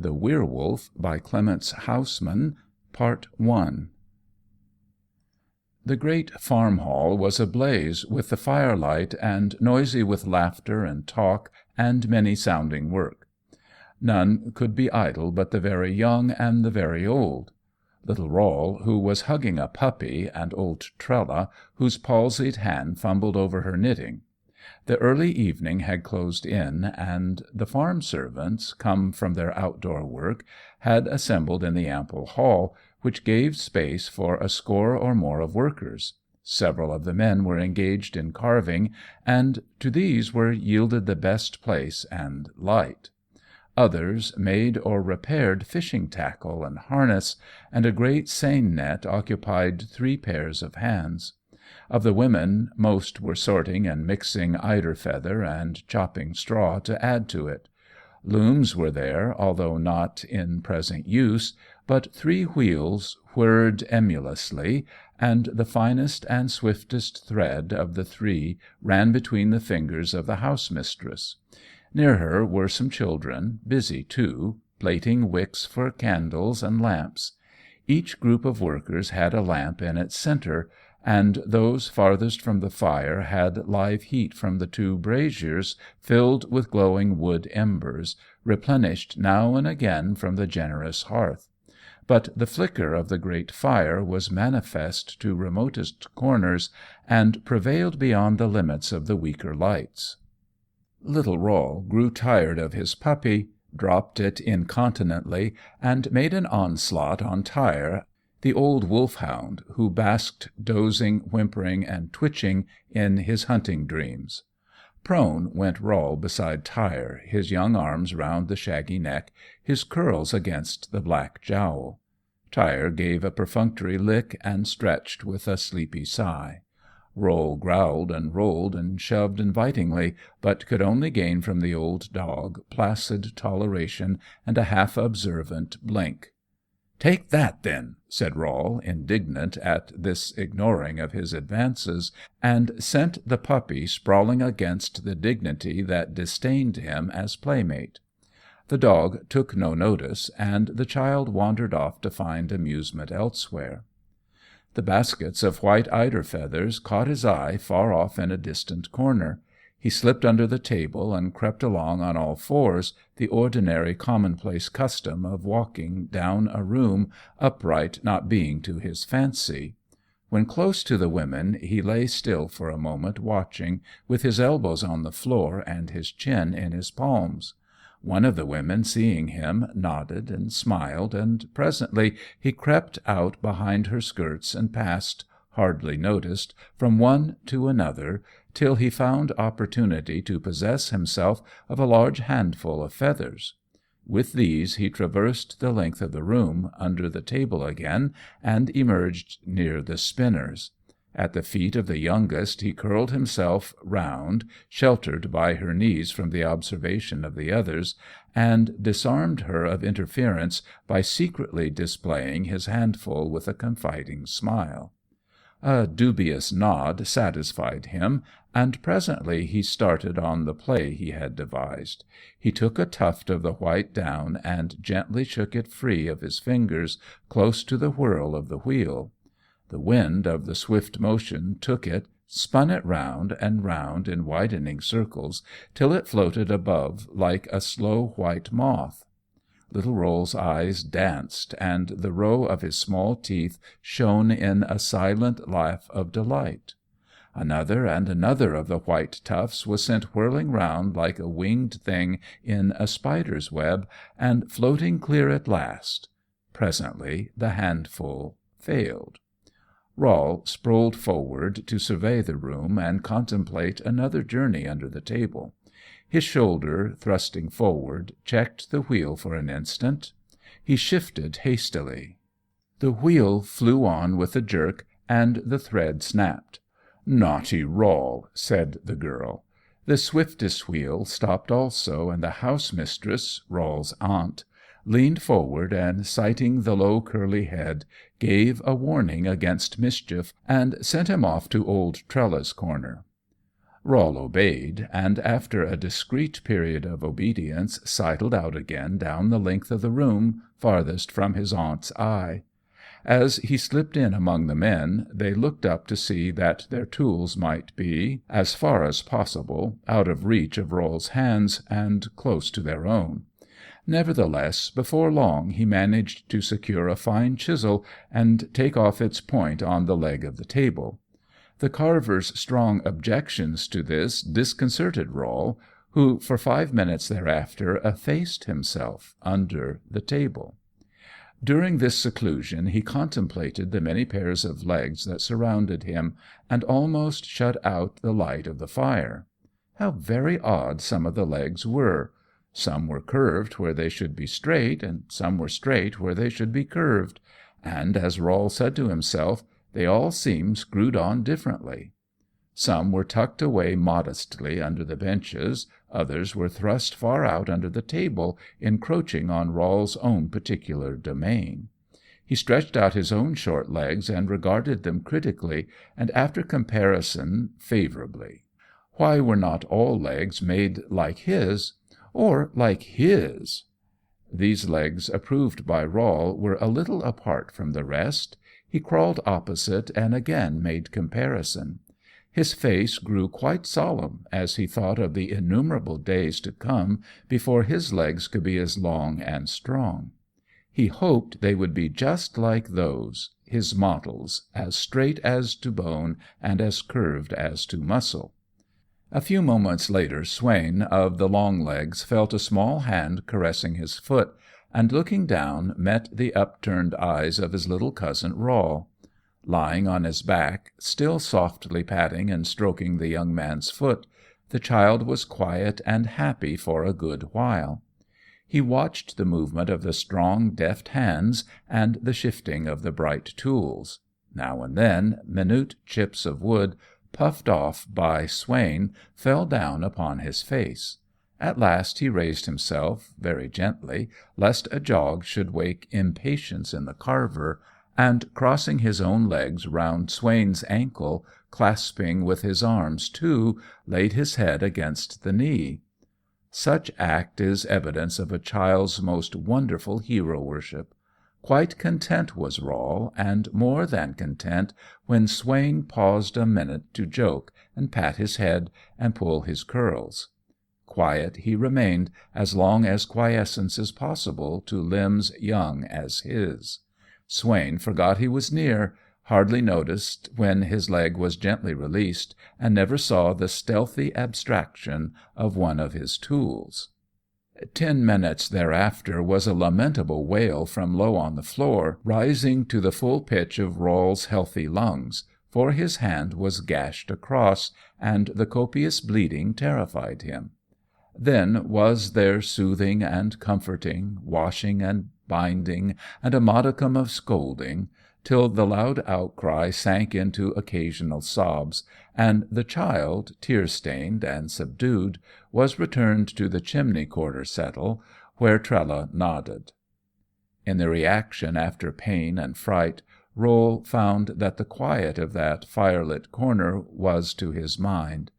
The Werewolf by Clemence Housman, Part I. The great farm hall was ablaze with the firelight and noisy with laughter and talk and many sounding work. None could be idle but the very young and the very old. Little Rol, who was hugging a puppy, and old Trella, whose palsied hand fumbled over her knitting. The early evening had closed in, and the farm servants, come from their outdoor work, had assembled in the ample hall, which gave space for a score or more of workers. Several of the men were engaged in carving, and to these were yielded the best place and light. Others made or repaired fishing tackle and harness, and a great seine net occupied 3 pairs of hands. Of the women, most were sorting and mixing eider feather and chopping straw to add to it. Looms were there, although not in present use, but 3 wheels whirred emulously, and the finest and swiftest thread of the 3 ran between the fingers of the house-mistress. Near her were some children, busy too, plaiting wicks for candles and lamps. Each group of workers had a lamp in its centre, and those farthest from the fire had live heat from the 2 braziers filled with glowing wood embers, replenished now and again from the generous hearth. But the flicker of the great fire was manifest to remotest corners, and prevailed beyond the limits of the weaker lights. Little Rol grew tired of his puppy, dropped it incontinently, and made an onslaught on Tyre, the old wolf-hound, who basked dozing, whimpering, and twitching in his hunting dreams. Prone went Rol beside Tyre, his young arms round the shaggy neck, his curls against the black jowl. Tyre gave a perfunctory lick and stretched with a sleepy sigh. Rol growled and rolled and shoved invitingly, but could only gain from the old dog placid toleration and a half-observant blink. "Take that, then," said Rol, indignant at this ignoring of his advances, and sent the puppy sprawling against the dignity that disdained him as playmate. The dog took no notice, and the child wandered off to find amusement elsewhere. The baskets of white eider feathers caught his eye far off in a distant corner. He slipped under the table and crept along on all fours, the ordinary commonplace custom of walking down a room upright not being to his fancy. When close to the women he lay still for a moment watching, with his elbows on the floor and his chin in his palms. One of the women, seeing him, nodded and smiled, and presently he crept out behind her skirts and passed, hardly noticed, from one to another, till he found opportunity to possess himself of a large handful of feathers. With these he traversed the length of the room, under the table again, and emerged near the spinners. At the feet of the youngest he curled himself round, sheltered by her knees from the observation of the others, and disarmed her of interference by secretly displaying his handful with a confiding smile. A dubious nod satisfied him, and presently he started on the play he had devised. He took a tuft of the white down and gently shook it free of his fingers close to the whirl of the wheel. The wind of the swift motion took it, spun it round and round in widening circles, till it floated above like a slow white moth. Little Rol's eyes danced, and the row of his small teeth shone in a silent laugh of delight. Another and another of the white tufts was sent whirling round like a winged thing in a spider's web, and floating clear at last. Presently the handful failed. Rol strolled forward to survey the room and contemplate another journey under the table. His shoulder, thrusting forward, checked the wheel for an instant. He shifted hastily. The wheel flew on with a jerk, and the thread snapped. "Naughty Rol," said the girl. The swiftest wheel stopped also, and the house-mistress, Rol's aunt, leaned forward, and, sighting the low curly head, gave a warning against mischief, and sent him off to old Trella's corner. Rol obeyed, and after a discreet period of obedience sidled out again down the length of the room farthest from his aunt's eye. As he slipped in among the men, they looked up to see that their tools might be, as far as possible, out of reach of Rol's hands and close to their own. Nevertheless, before long he managed to secure a fine chisel and take off its point on the leg of the table. The carver's strong objections to this disconcerted Rol, who for 5 minutes thereafter effaced himself under the table. During this seclusion he contemplated the many pairs of legs that surrounded him, and almost shut out the light of the fire. How very odd some of the legs were! Some were curved where they should be straight, and some were straight where they should be curved, and, as Rol said to himself, they all seemed screwed on differently. Some were tucked away modestly under the benches, others were thrust far out under the table, encroaching on Rol's own particular domain. He stretched out his own short legs and regarded them critically, and after comparison favourably. Why were not all legs made like his? Or like his? These legs approved by Rol were a little apart from the rest. He crawled opposite and again made comparison. His face grew quite solemn as he thought of the innumerable days to come before his legs could be as long and strong. He hoped they would be just like those, his models, as straight as to bone and as curved as to muscle. A few moments later Swain of the long legs felt a small hand caressing his foot, and looking down met the upturned eyes of his little cousin Rol. Lying on his back, still softly patting and stroking the young man's foot, the child was quiet and happy for a good while. He watched the movement of the strong, deft hands and the shifting of the bright tools. Now and then minute chips of wood, puffed off by Swain, fell down upon his face. At last he raised himself, very gently, lest a jog should wake impatience in the carver, and crossing his own legs round Swain's ankle, clasping with his arms too, laid his head against the knee. Such act is evidence of a child's most wonderful hero-worship. Quite content was Rol, and more than content, when Swain paused a minute to joke and pat his head and pull his curls. Quiet he remained as long as quiescence is possible to limbs young as his. Swain forgot he was near, hardly noticed when his leg was gently released, and never saw the stealthy abstraction of one of his tools. 10 minutes thereafter was a lamentable wail from low on the floor, rising to the full pitch of Rol's healthy lungs, for his hand was gashed across, and the copious bleeding terrified him. Then was there soothing and comforting, washing and binding, and a modicum of scolding, till the loud outcry sank into occasional sobs, and the child, tear-stained and subdued, was returned to the chimney-corner settle, where Trella nodded. In the reaction after pain and fright, Rol found that the quiet of that firelit corner was to his mind.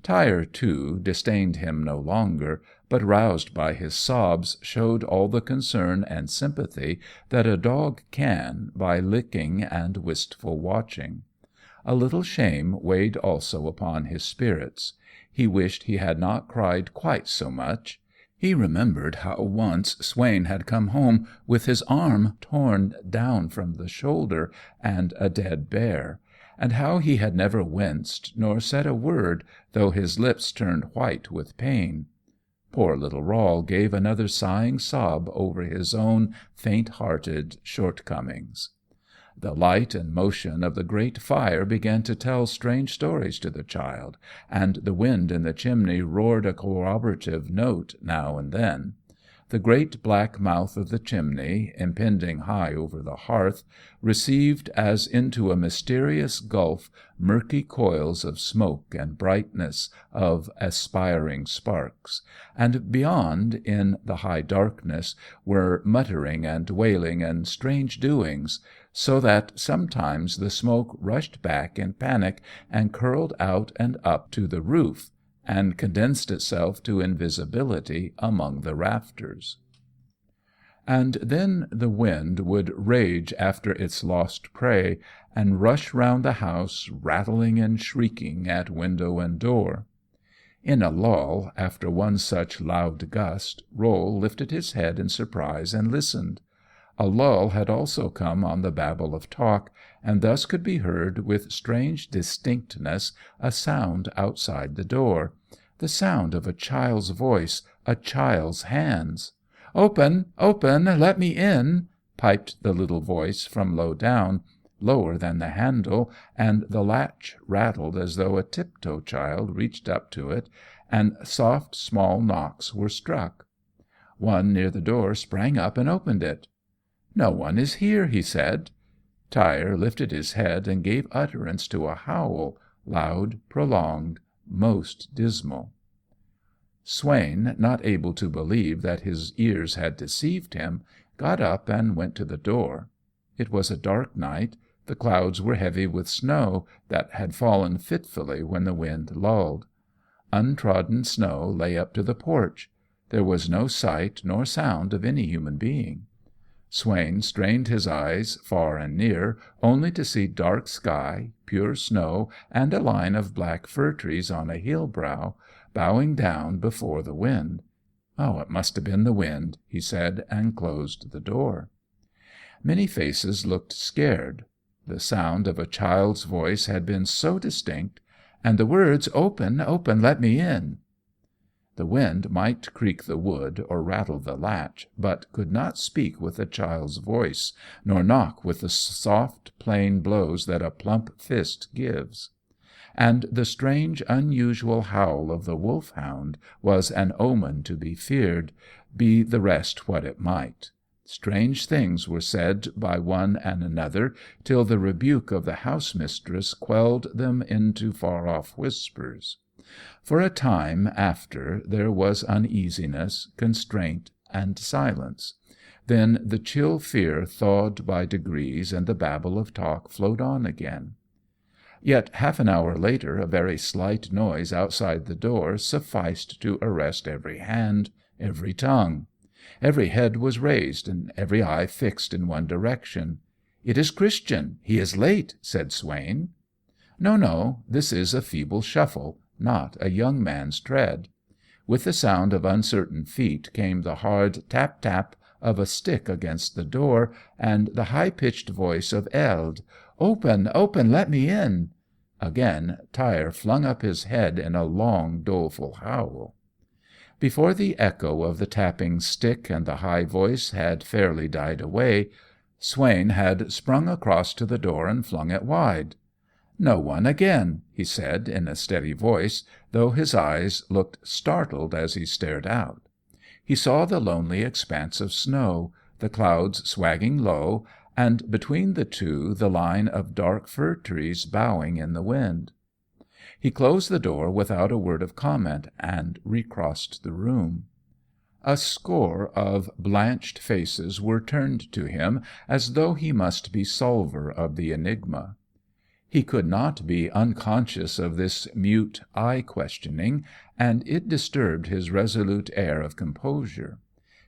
Tyre, too, disdained him no longer, but roused by his sobs, showed all the concern and sympathy that a dog can by licking and wistful watching. A little shame weighed also upon his spirits. He wished he had not cried quite so much. He remembered how once Swain had come home with his arm torn down from the shoulder and a dead bear, and how he had never winced nor said a word, though his lips turned white with pain. Poor little Rol gave another sighing sob over his own faint-hearted shortcomings. The light and motion of the great fire began to tell strange stories to the child, and the wind in the chimney roared a corroborative note now and then. The great black mouth of the chimney, impending high over the hearth, received as into a mysterious gulf murky coils of smoke and brightness of aspiring sparks, and beyond, in the high darkness, were muttering and wailing and strange doings, so that sometimes the smoke rushed back in panic and curled out and up to the roof, and condensed itself to invisibility among the rafters. And then the wind would rage after its lost prey, and rush round the house, rattling and shrieking at window and door. In a lull, after one such loud gust, Roll lifted his head in surprise and listened. A lull had also come on the babble of talk, and thus could be heard with strange distinctness a sound outside the door, the sound of a child's voice, a child's hands. "Open, open, let me in," piped the little voice from low down, lower than the handle, and the latch rattled as though a tiptoe child reached up to it, and soft small knocks were struck. One near the door sprang up and opened it. "No one is here," he said. Tyre lifted his head and gave utterance to a howl, loud, prolonged, most dismal. Swain, not able to believe that his ears had deceived him, got up and went to the door. It was a dark night. The clouds were heavy with snow that had fallen fitfully when the wind lulled. Untrodden snow lay up to the porch. There was no sight nor sound of any human being. Swain strained his eyes far and near, only to see dark sky, pure snow, and a line of black fir trees on a hill brow, bowing down before the wind. "Oh, it must have been the wind," he said, and closed the door. Many faces looked scared. The sound of a child's voice had been so distinct, and the words, "Open, open, let me in." The wind might creak the wood or rattle the latch, but could not speak with a child's voice, nor knock with the soft, plain blows that a plump fist gives. And the strange, unusual howl of the wolf-hound was an omen to be feared, be the rest what it might. Strange things were said by one and another, till the rebuke of the house-mistress quelled them into far-off whispers. For a time after there was uneasiness, constraint, and silence. Then the chill fear thawed by degrees, and the babble of talk flowed on again. Yet half an hour later a very slight noise outside the door sufficed to arrest every hand, every tongue. Every head was raised, and every eye fixed in one direction. "It is Christian. He is late," said Swain. No, this is a feeble shuffle, not a young man's tread. With the sound of uncertain feet came the hard tap-tap of a stick against the door, and the high-pitched voice of Eld, "Open, open, let me in." Again Tyre flung up his head in a long, doleful howl. Before the echo of the tapping stick and the high voice had fairly died away, Swain had sprung across to the door and flung it wide. "No one again," he said in a steady voice, though his eyes looked startled as he stared out. He saw the lonely expanse of snow, the clouds swagging low, and between the two the line of dark fir trees bowing in the wind. He closed the door without a word of comment, and recrossed the room. A score of blanched faces were turned to him, as though he must be solver of the enigma. He could not be unconscious of this mute eye-questioning, and it disturbed his resolute air of composure.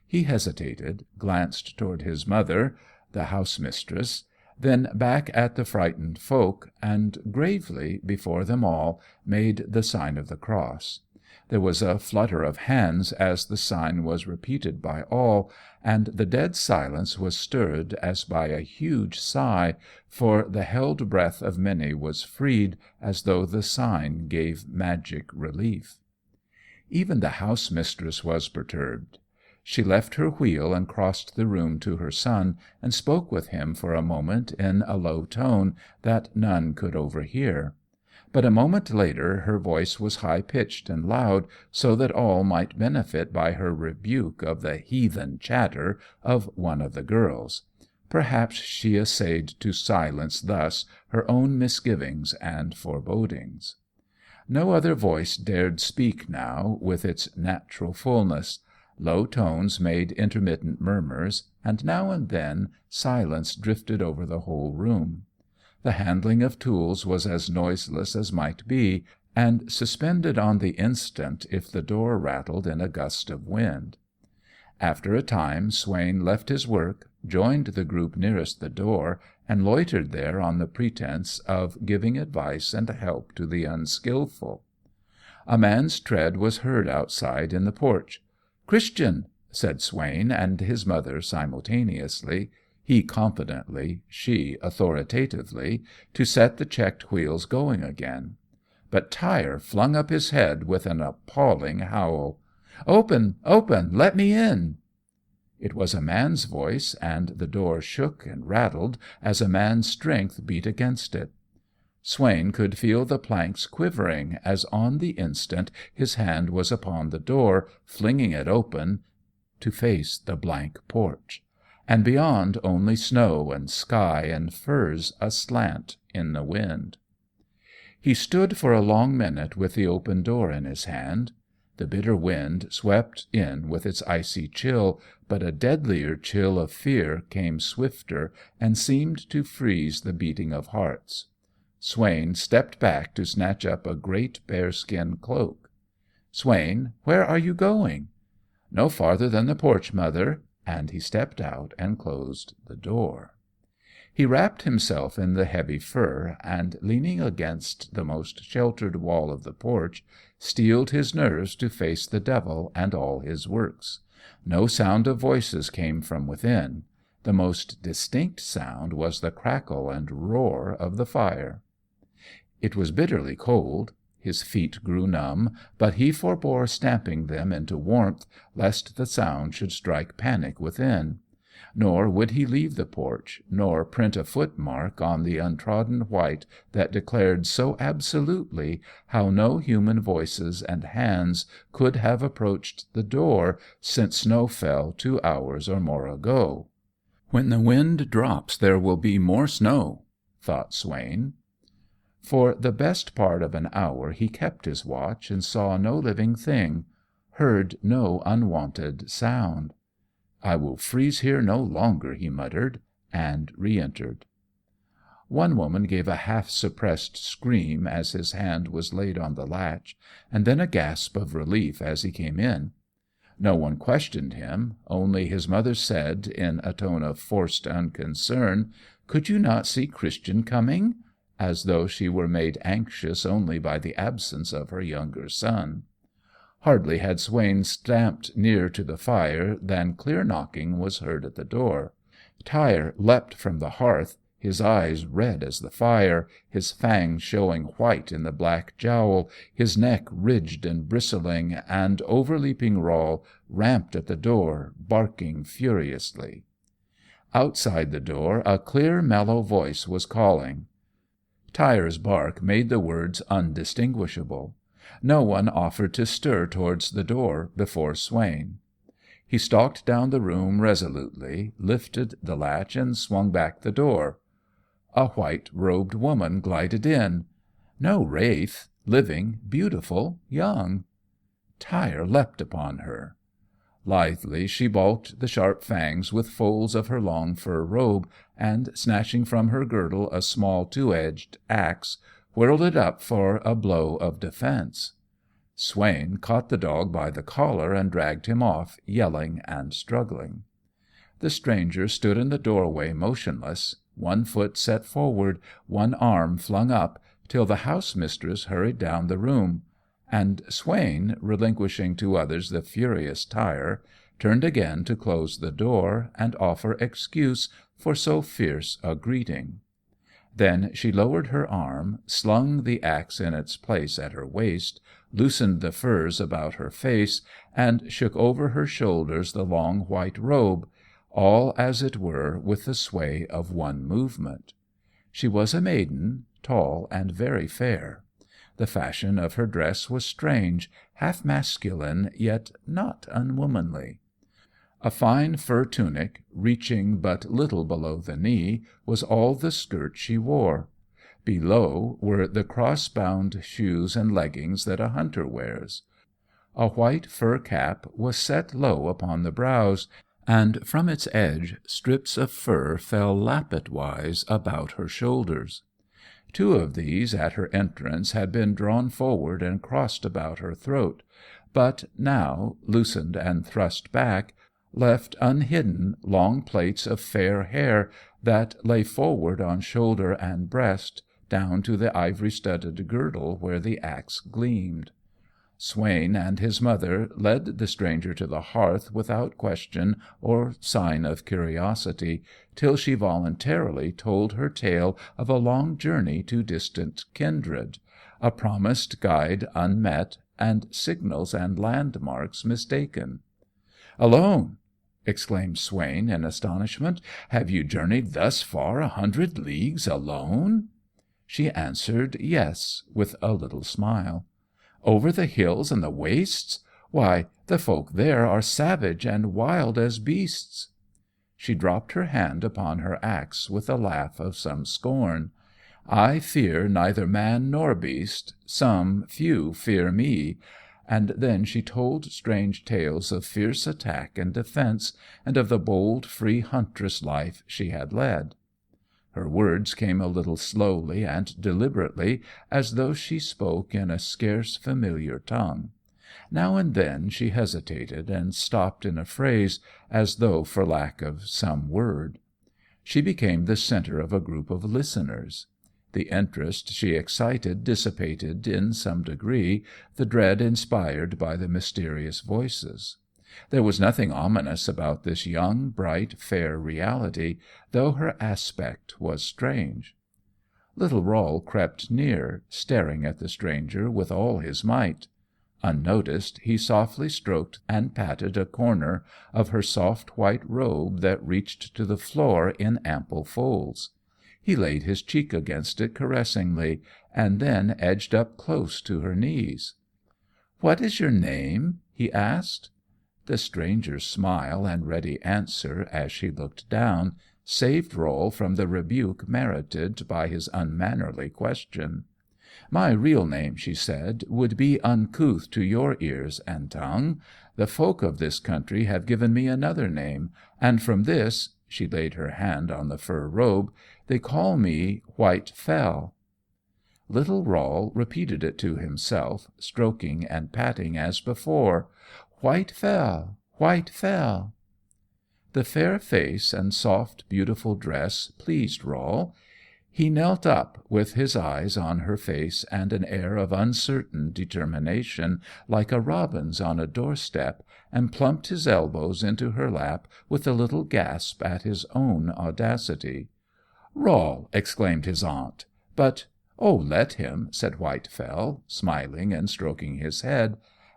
He hesitated, glanced toward his mother, the house-mistress, then back at the frightened folk, and gravely, before them all, made the sign of the cross. There was a flutter of hands as the sign was repeated by all, and the dead silence was stirred as by a huge sigh, for the held breath of many was freed, as though the sign gave magic relief. Even the house-mistress was perturbed. She left her wheel and crossed the room to her son, and spoke with him for a moment in a low tone that none could overhear. But a moment later her voice was high-pitched and loud, so that all might benefit by her rebuke of the heathen chatter of one of the girls. Perhaps she essayed to silence thus her own misgivings and forebodings. No other voice dared speak now with its natural fullness. Low tones made intermittent murmurs, and now and then silence drifted over the whole room. The handling of tools was as noiseless as might be, and suspended on the instant if the door rattled in a gust of wind. After a time Swain left his work, joined the group nearest the door, and loitered there on the pretence of giving advice and help to the unskilful. A man's tread was heard outside in the porch. "Christian," said Swain and his mother simultaneously, he confidently, she authoritatively, to set the checked wheels going again. But Tyre flung up his head with an appalling howl. "Open! Open! Let me in!" It was a man's voice, and the door shook and rattled as a man's strength beat against it. Swain could feel the planks quivering as on the instant his hand was upon the door, flinging it open to face the blank porch, and beyond only snow and sky and firs aslant in the wind. He stood for a long minute with the open door in his hand. The bitter wind swept in with its icy chill, but a deadlier chill of fear came swifter and seemed to freeze the beating of hearts. Swain stepped back to snatch up a great bearskin cloak. "Swain, where are you going?" "No farther than the porch, mother," and he stepped out and closed the door. He wrapped himself in the heavy fur, and, leaning against the most sheltered wall of the porch, steeled his nerves to face the devil and all his works. No sound of voices came from within. The most distinct sound was the crackle and roar of the fire. It was bitterly cold. His feet grew numb, but he forbore stamping them into warmth, lest the sound should strike panic within. Nor would he leave the porch, nor print a footmark on the untrodden white that declared so absolutely how no human voices and hands could have approached the door since snow fell 2 hours or more ago. "When the wind drops there will be more snow," thought Swain. For the best part of an hour he kept his watch and saw no living thing, heard no unwonted sound. "I will freeze here no longer," he muttered, and re-entered. One woman gave a half-suppressed scream as his hand was laid on the latch, and then a gasp of relief as he came in. No one questioned him, only his mother said, in a tone of forced unconcern, "Could you not see Christian coming?" as though she were made anxious only by the absence of her younger son. Hardly had Swain stamped near to the fire than clear knocking was heard at the door. Tyre leapt from the hearth, his eyes red as the fire, his fangs showing white in the black jowl, his neck ridged and bristling, and overleaping Rall ramped at the door, barking furiously. Outside the door a clear, mellow voice was calling. Tyre's bark made the words undistinguishable. No one offered to stir towards the door before Swain. He stalked down the room resolutely, lifted the latch, and swung back the door. A white-robed woman glided in. No wraith, living, beautiful, young. Tyre leapt upon her. Lithely she balked the sharp fangs with folds of her long fur robe, and, snatching from her girdle a small two-edged axe, whirled it up for a blow of defence. Swain caught the dog by the collar and dragged him off, yelling and struggling. The stranger stood in the doorway motionless, one foot set forward, one arm flung up, till the house-mistress hurried down the room, and Swain, relinquishing to others the furious Tyre, turned again to close the door and offer excuse for so fierce a greeting. Then she lowered her arm, slung the axe in its place at her waist, loosened the furs about her face, and shook over her shoulders the long white robe, all as it were with the sway of one movement. She was a maiden, tall and very fair. The fashion of her dress was strange, half masculine, yet not unwomanly. A fine fur tunic, reaching but little below the knee, was all the skirt she wore. Below were the cross-bound shoes and leggings that a hunter wears. A white fur cap was set low upon the brows, and from its edge strips of fur fell lappet-wise about her shoulders. Two of these at her entrance had been drawn forward and crossed about her throat, but now, loosened and thrust back, left unhidden long plaits of fair hair that lay forward on shoulder and breast, down to the ivory-studded girdle where the axe gleamed. Swain and his mother led the stranger to the hearth without question or sign of curiosity, till she voluntarily told her tale of a long journey to distant kindred, a promised guide unmet, and signals and landmarks mistaken. "Alone!" exclaimed Swain in astonishment. "Have you journeyed thus far 100 leagues alone?" She answered yes, with a little smile. "Over the hills and the wastes? Why, the folk there are savage and wild as beasts." She dropped her hand upon her axe with a laugh of some scorn. "I fear neither man nor beast, some few fear me." And then she told strange tales of fierce attack and defence, and of the bold, free huntress life she had led. Her words came a little slowly and deliberately, as though she spoke in a scarce familiar tongue. Now and then she hesitated and stopped in a phrase, as though for lack of some word. She became the centre of a group of listeners. The interest she excited dissipated in some degree the dread inspired by the mysterious voices. There was nothing ominous about this young, bright, fair reality, though her aspect was strange. Little Rol crept near, staring at the stranger with all his might. Unnoticed, he softly stroked and patted a corner of her soft white robe that reached to the floor in ample folds. He laid his cheek against it caressingly, and then edged up close to her knees. "What is your name?" he asked. The stranger's smile and ready answer, as she looked down, saved Rol from the rebuke merited by his unmannerly question. "My real name," she said, "would be uncouth to your ears and tongue. The folk of this country have given me another name, and from this," she laid her hand on the fur robe, "they call me Whitefell." Little Rol repeated it to himself, stroking and patting as before. "Whitefell, Whitefell." The fair face and soft, beautiful dress pleased Rol. He knelt up, with his eyes on her face and an air of uncertain determination, like a robin's on a doorstep, and plumped his elbows into her lap with a little gasp at his own audacity. "Rol!" exclaimed his aunt. But, "Oh, let him," said Whitefell, smiling and stroking his head,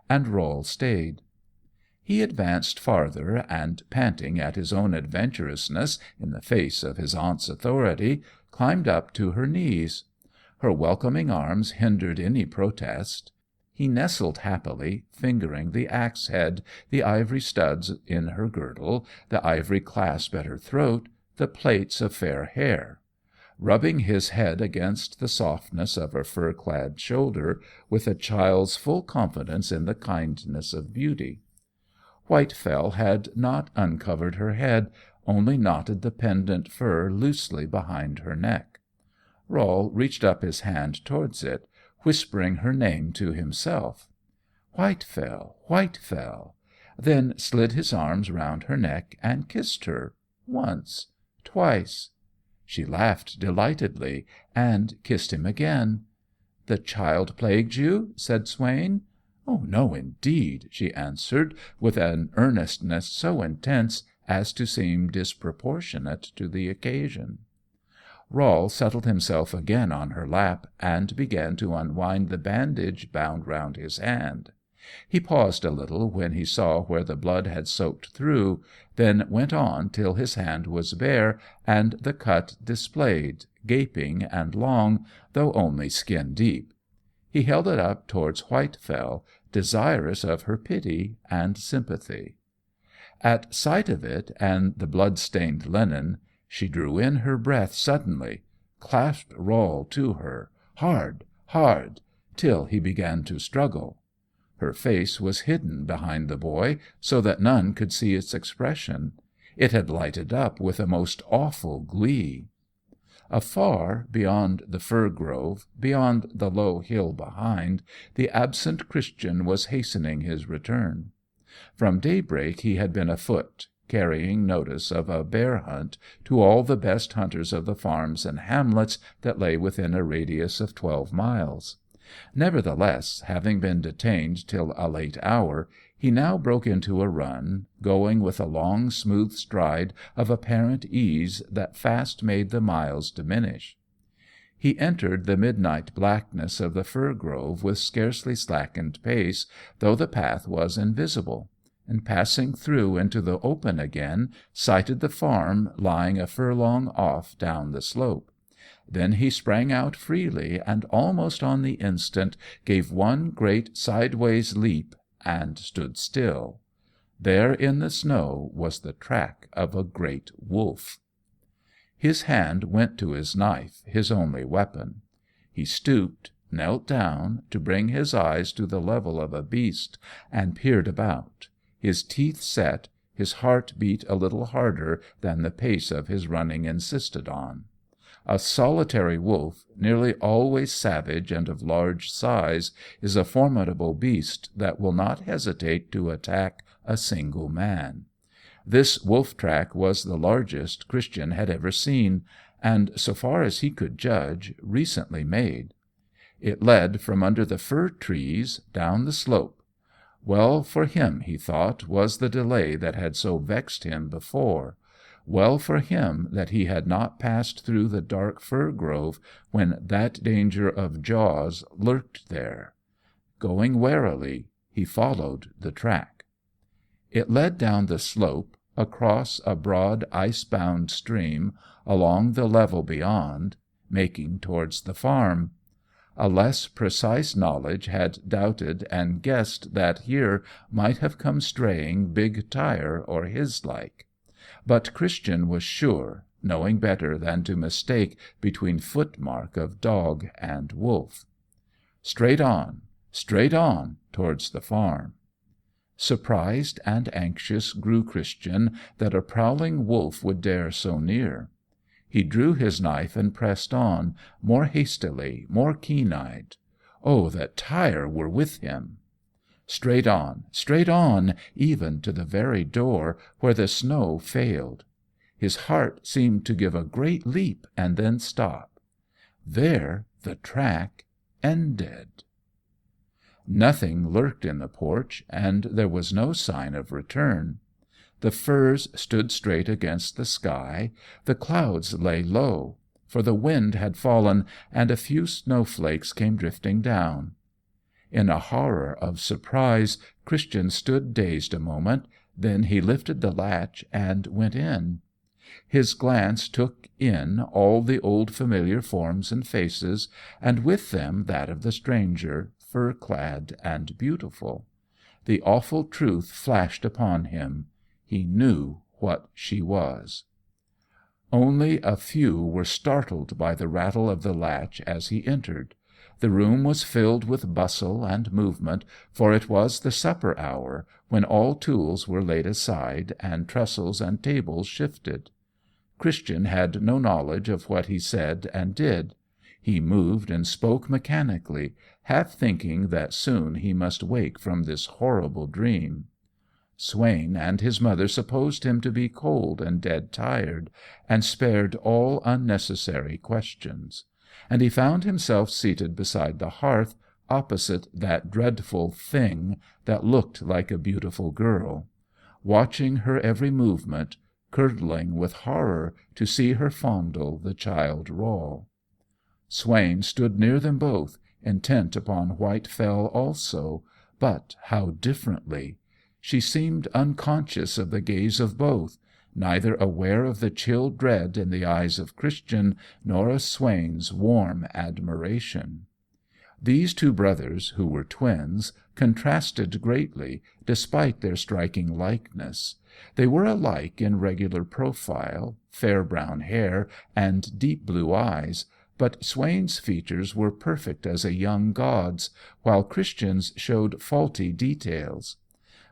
and Rol stayed. He advanced farther, and, panting at his own adventurousness in the face of his aunt's authority, climbed up to her knees. Her welcoming arms hindered any protest. He nestled happily, fingering the axe head, the ivory studs in her girdle, the ivory clasp at her throat, the plaits of fair hair, rubbing his head against the softness of her fur-clad shoulder, with a child's full confidence in the kindness of beauty. Whitefell had not uncovered her head, only knotted the pendant fur loosely behind her neck. Rol reached up his hand towards it, whispering her name to himself. "Whitefell, Whitefell," then slid his arms round her neck and kissed her, once, twice. She laughed delightedly, and kissed him again. "The child plagued you?" said Swain. "Oh, no, indeed," she answered, with an earnestness so intense as to seem disproportionate to the occasion. Rol settled himself again on her lap, and began to unwind the bandage bound round his hand. He paused a little when he saw where the blood had soaked through, then went on till his hand was bare, and the cut displayed, gaping and long, though only skin deep. He held it up towards Whitefell, desirous of her pity and sympathy. At sight of it and the blood-stained linen, she drew in her breath suddenly, clasped Rol to her, hard, hard, till he began to struggle. Her face was hidden behind the boy, so that none could see its expression. It had lighted up with a most awful glee. Afar, beyond the fir grove, beyond the low hill behind, the absent Christian was hastening his return. From daybreak he had been afoot, carrying notice of a bear hunt to all the best hunters of the farms and hamlets that lay within a radius of 12 miles. Nevertheless, having been detained till a late hour, he now broke into a run, going with a long, smooth stride of apparent ease that fast made the miles diminish. He entered the midnight blackness of the fir grove with scarcely slackened pace, though the path was invisible, and passing through into the open again, sighted the farm lying a furlong off down the slope. Then he sprang out freely, and almost on the instant gave one great sideways leap and stood still. There in the snow was the track of a great wolf. His hand went to his knife, his only weapon. He stooped, knelt down, to bring his eyes to the level of a beast, and peered about. His teeth set, his heart beat a little harder than the pace of his running insisted on. A solitary wolf, nearly always savage and of large size, is a formidable beast that will not hesitate to attack a single man. This wolf track was the largest Christian had ever seen, and, so far as he could judge, recently made. It led from under the fir trees down the slope. Well for him, he thought, was the delay that had so vexed him before. Well for him that he had not passed through the dark fir grove when that danger of jaws lurked there. Going warily, he followed the track. It led down the slope, across a broad ice-bound stream, along the level beyond, making towards the farm. A less precise knowledge had doubted and guessed that here might have come straying Big Tire or his like. But Christian was sure, knowing better than to mistake between footmark of dog and wolf. Straight on towards the farm. Surprised and anxious grew Christian that a prowling wolf would dare so near. He drew his knife and pressed on, more hastily, more keen-eyed. Oh, that Tire were with him! Straight on, even to the very door, where the snow failed. His heart seemed to give a great leap and then stop. There the track ended. Nothing lurked in the porch, and there was no sign of return. The firs stood straight against the sky, the clouds lay low, for the wind had fallen, and a few snowflakes came drifting down. In a horror of surprise, Christian stood dazed a moment, then he lifted the latch and went in. His glance took in all the old familiar forms and faces, and with them that of the stranger, fur-clad and beautiful. The awful truth flashed upon him. He knew what she was. Only a few were startled by the rattle of the latch as he entered. The room was filled with bustle and movement, for it was the supper hour, when all tools were laid aside and trestles and tables shifted. Christian had no knowledge of what he said and did. He moved and spoke mechanically, half thinking that soon he must wake from this horrible dream. Swain and his mother supposed him to be cold and dead tired, and spared all unnecessary questions. And he found himself seated beside the hearth, opposite that dreadful thing that looked like a beautiful girl, watching her every movement, curdling with horror to see her fondle the child Rol. Swain stood near them both, intent upon Whitefell also, but how differently! She seemed unconscious of the gaze of both, neither aware of the chill dread in the eyes of Christian, nor of Swain's warm admiration. These two brothers, who were twins, contrasted greatly, despite their striking likeness. They were alike in regular profile, fair brown hair, and deep blue eyes, but Swain's features were perfect as a young god's, while Christian's showed faulty details.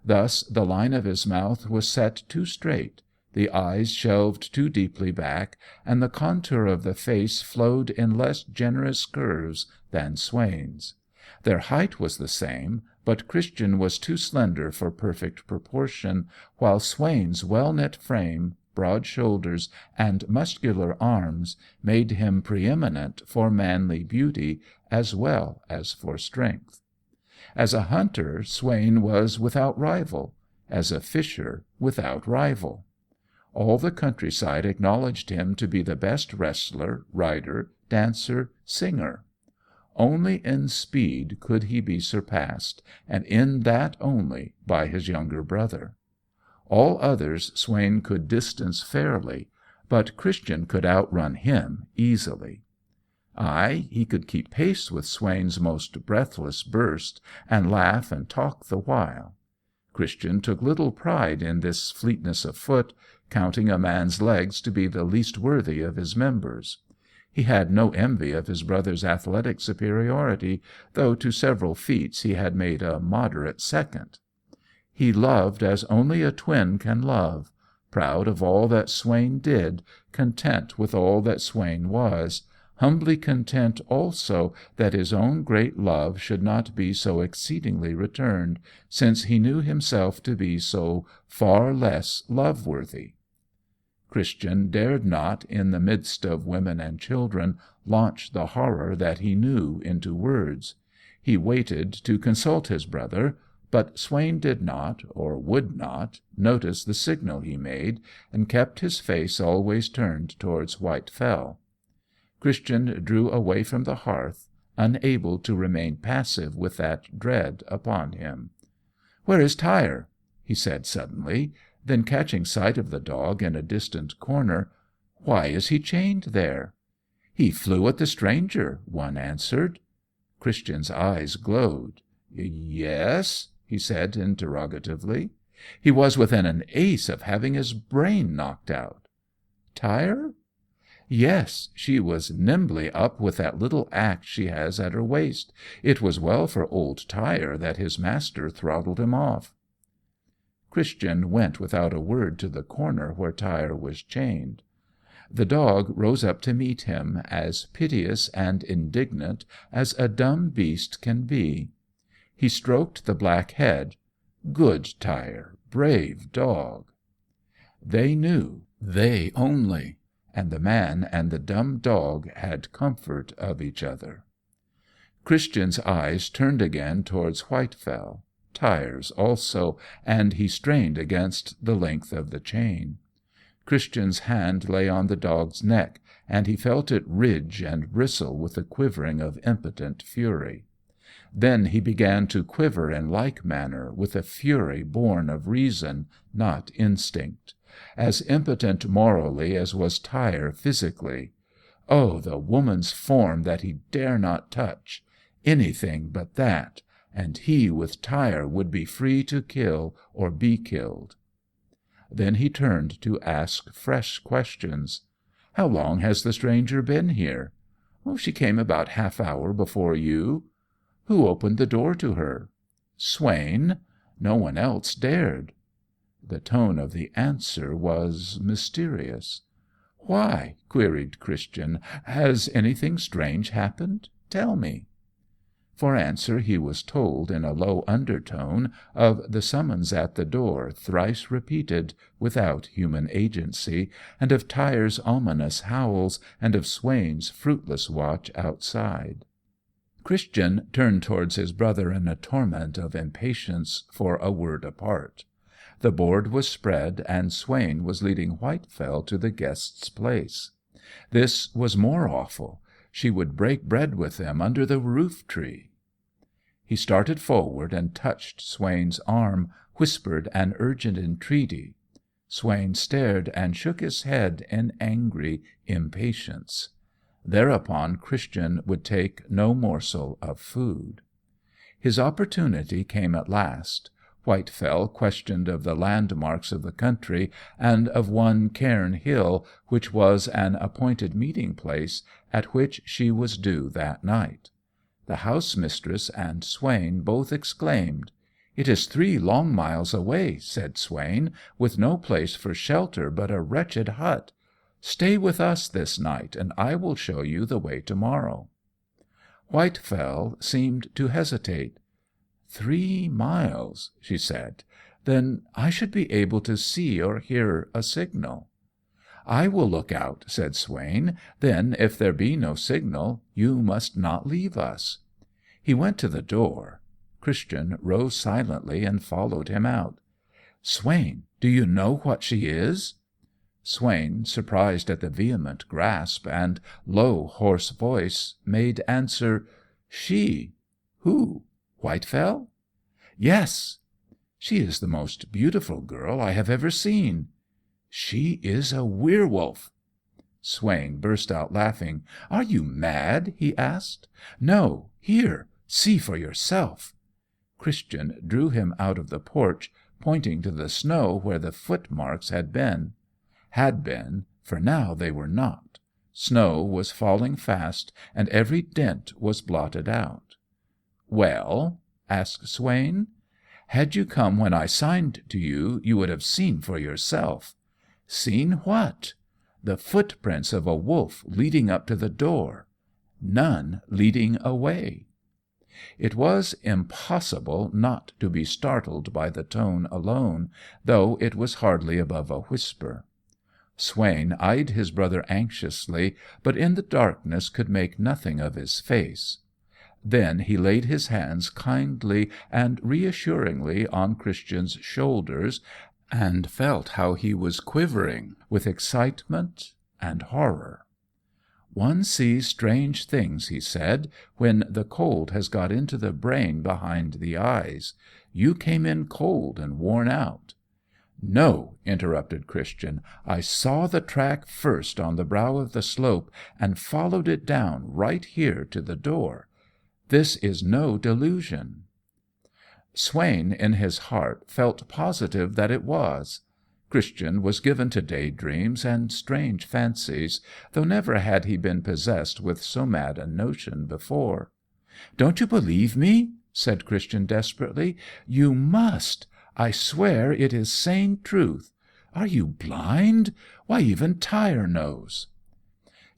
Thus the line of his mouth was set too straight, the eyes shelved too deeply back, and the contour of the face flowed in less generous curves than Swain's. Their height was the same, but Christian was too slender for perfect proportion, while Swain's well-knit frame, broad shoulders, and muscular arms made him preeminent for manly beauty as well as for strength. As a hunter, Swain was without rival; as a fisher, without rival. All the countryside acknowledged him to be the best wrestler, rider, dancer, singer. Only in speed could he be surpassed, and in that only, by his younger brother. All others Swain could distance fairly, but Christian could outrun him easily. Aye, he could keep pace with Swain's most breathless burst, and laugh and talk the while. Christian took little pride in this fleetness of foot, counting a man's legs to be the least worthy of his members. He had no envy of his brother's athletic superiority, though to several feats he had made a moderate second. He loved as only a twin can love, proud of all that Swain did, content with all that Swain was, humbly content also that his own great love should not be so exceedingly returned, since he knew himself to be so far less love-worthy. Christian dared not, in the midst of women and children, launch the horror that he knew into words. He waited to consult his brother, but Swain did not, or would not, notice the signal he made, and kept his face always turned towards Whitefell. Christian drew away from the hearth, unable to remain passive with that dread upon him. "Where is Tyre?" he said suddenly. Then, catching sight of the dog in a distant corner, "Why is he chained there?" "He flew at the stranger," one answered. Christian's eyes glowed. "Yes?" he said interrogatively. "He was within an ace of having his brain knocked out." "Tyre?" "Yes, she was nimbly up with that little axe she has at her waist. It was well for old Tyre that his master throttled him off." Christian went without a word to the corner where Tyre was chained. The dog rose up to meet him, as piteous and indignant as a dumb beast can be. He stroked the black head. "Good Tyre, brave dog." They knew, they only, and the man and the dumb dog had comfort of each other. Christian's eyes turned again towards Whitefell, Tyre's also, and he strained against the length of the chain. Christian's hand lay on the dog's neck, and he felt it ridge and bristle with the quivering of impotent fury. Then he began to quiver in like manner with a fury born of reason, not instinct. As impotent morally as was Tyre physically. Oh, the woman's form that he dare not touch! Anything but that, and he with Tyre would be free to kill or be killed. Then he turned to ask fresh questions. "How long has the stranger been here?" "She came about half-hour before you." "Who opened the door to her?" "Swain. No one else dared." The tone of the answer was mysterious. "Why?" queried Christian. "Has anything strange happened? Tell me." For answer he was told, in a low undertone, of the summons at the door, thrice repeated, without human agency, and of Tyre's ominous howls, and of Swain's fruitless watch outside. Christian turned towards his brother in a torment of impatience for a word apart. The board was spread, and Swain was leading Whitefell to the guest's place. This was more awful. She would break bread with them under the roof-tree. He started forward and touched Swain's arm, whispered an urgent entreaty. Swain stared and shook his head in angry impatience. Thereupon Christian would take no morsel of food. His opportunity came at last. Whitefell questioned of the landmarks of the country, and of one Cairn Hill, which was an appointed meeting-place at which she was due that night. The house-mistress and Swain both exclaimed. "It is 3 long miles away," said Swain, "with no place for shelter but a wretched hut. Stay with us this night, and I will show you the way to-morrow." Whitefell seemed to hesitate. 3 miles, she said. Then I should be able to see or hear a signal. "I will look out," said Swain. "Then, if there be no signal, you must not leave us." He went to the door. Christian rose silently and followed him out. "Swain, do you know what she is?" Swain, surprised at the vehement grasp and low, hoarse voice, made answer, "She? Who? Whitefell?" "Yes." "She is the most beautiful girl I have ever seen." "She is a werewolf." Swain burst out laughing. "Are you mad?" he asked. "No. Here, see for yourself." Christian drew him out of the porch, pointing to the snow where the footmarks had been. For now they were not. Snow was falling fast, and every dent was blotted out. "Well?" asked Swain. "Had you come when I signed to you, you would have seen for yourself." "Seen what?" "The footprints of a wolf leading up to the door. None leading away." It was impossible not to be startled by the tone alone, though it was hardly above a whisper. Swain eyed his brother anxiously, but in the darkness could make nothing of his face. Then he laid his hands kindly and reassuringly on Christian's shoulders, and felt how he was quivering with excitement and horror. "One sees strange things," he said, "when the cold has got into the brain behind the eyes. You came in cold and worn out." "No," interrupted Christian. "I saw the track first on the brow of the slope, and followed it down right here to the door. This is no delusion." Swain, in his heart, felt positive that it was. Christian was given to daydreams and strange fancies, though never had he been possessed with so mad a notion before. "Don't you believe me?" said Christian desperately. "You must. I swear it is sane truth. Are you blind? Why, even Tyre knows."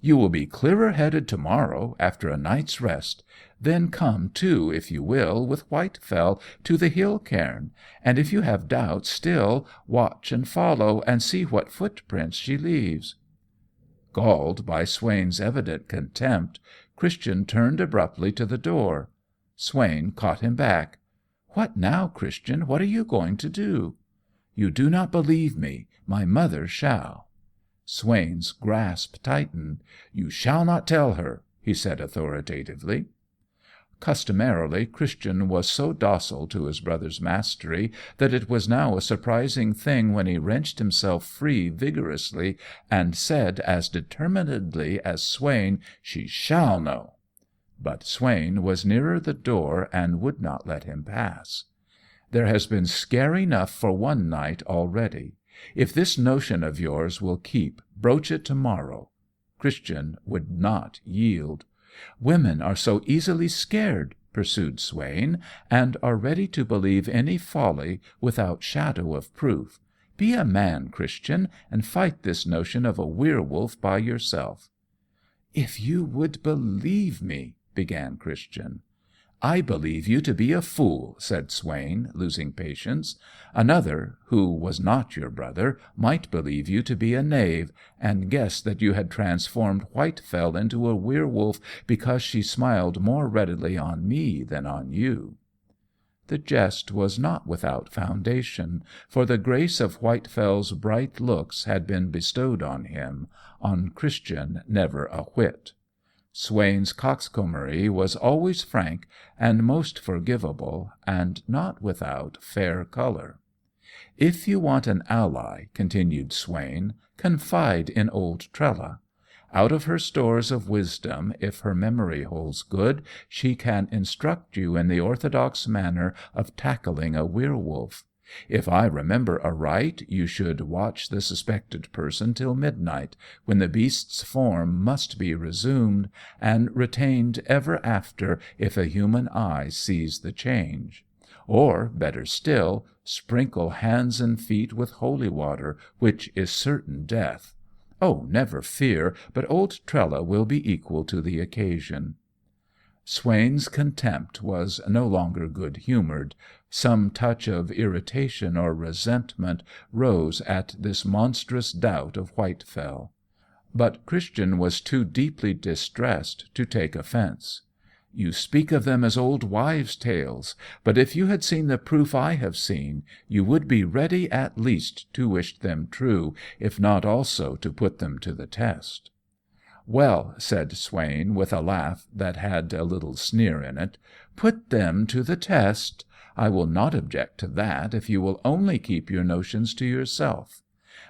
"You will be clearer headed to-morrow, after a night's rest. Then come, too, if you will, with Whitefell to the hill cairn, and if you have doubts still, watch and follow, and see what footprints she leaves." Galled by Swain's evident contempt, Christian turned abruptly to the door. Swain caught him back. "What now, Christian? What are you going to do?" "You do not believe me. My mother shall." Swain's grasp tightened. "You shall not tell her," he said authoritatively. Customarily, Christian was so docile to his brother's mastery that it was now a surprising thing when he wrenched himself free vigorously and said as determinedly as Swain, "She shall know." But Swain was nearer the door and would not let him pass. "There has been scare enough for one night already. If this notion of yours will keep, broach it to-morrow." Christian would not yield. "Women are so easily scared," pursued Swain, "and are ready to believe any folly without shadow of proof. Be a man, Christian, and fight this notion of a werewolf by yourself." "If you would believe me," began Christian. "I believe you to be a fool," said Swain, losing patience. "Another, who was not your brother, might believe you to be a knave, and guess that you had transformed Whitefell into a werewolf because she smiled more readily on me than on you." The jest was not without foundation, for the grace of Whitefell's bright looks had been bestowed on him, on Christian never a whit. Swain's coxcombry was always frank and most forgivable, and not without fair colour. "If you want an ally," continued Swain, "confide in old Trella. Out of her stores of wisdom, if her memory holds good, she can instruct you in the orthodox manner of tackling a werewolf. If I remember aright, you should watch the suspected person till midnight, when the beast's form must be resumed, and retained ever after if a human eye sees the change. Or, better still, sprinkle hands and feet with holy water, which is certain death. Oh, never fear, but old Trella will be equal to the occasion." Swain's contempt was no longer good-humoured. Some touch of irritation or resentment rose at this monstrous doubt of Whitefell. But Christian was too deeply distressed to take offence. "You speak of them as old wives' tales, but if you had seen the proof I have seen, you would be ready at least to wish them true, if not also to put them to the test." "Well," said Swain, with a laugh that had a little sneer in it, "put them to the test. I will not object to that, if you will only keep your notions to yourself.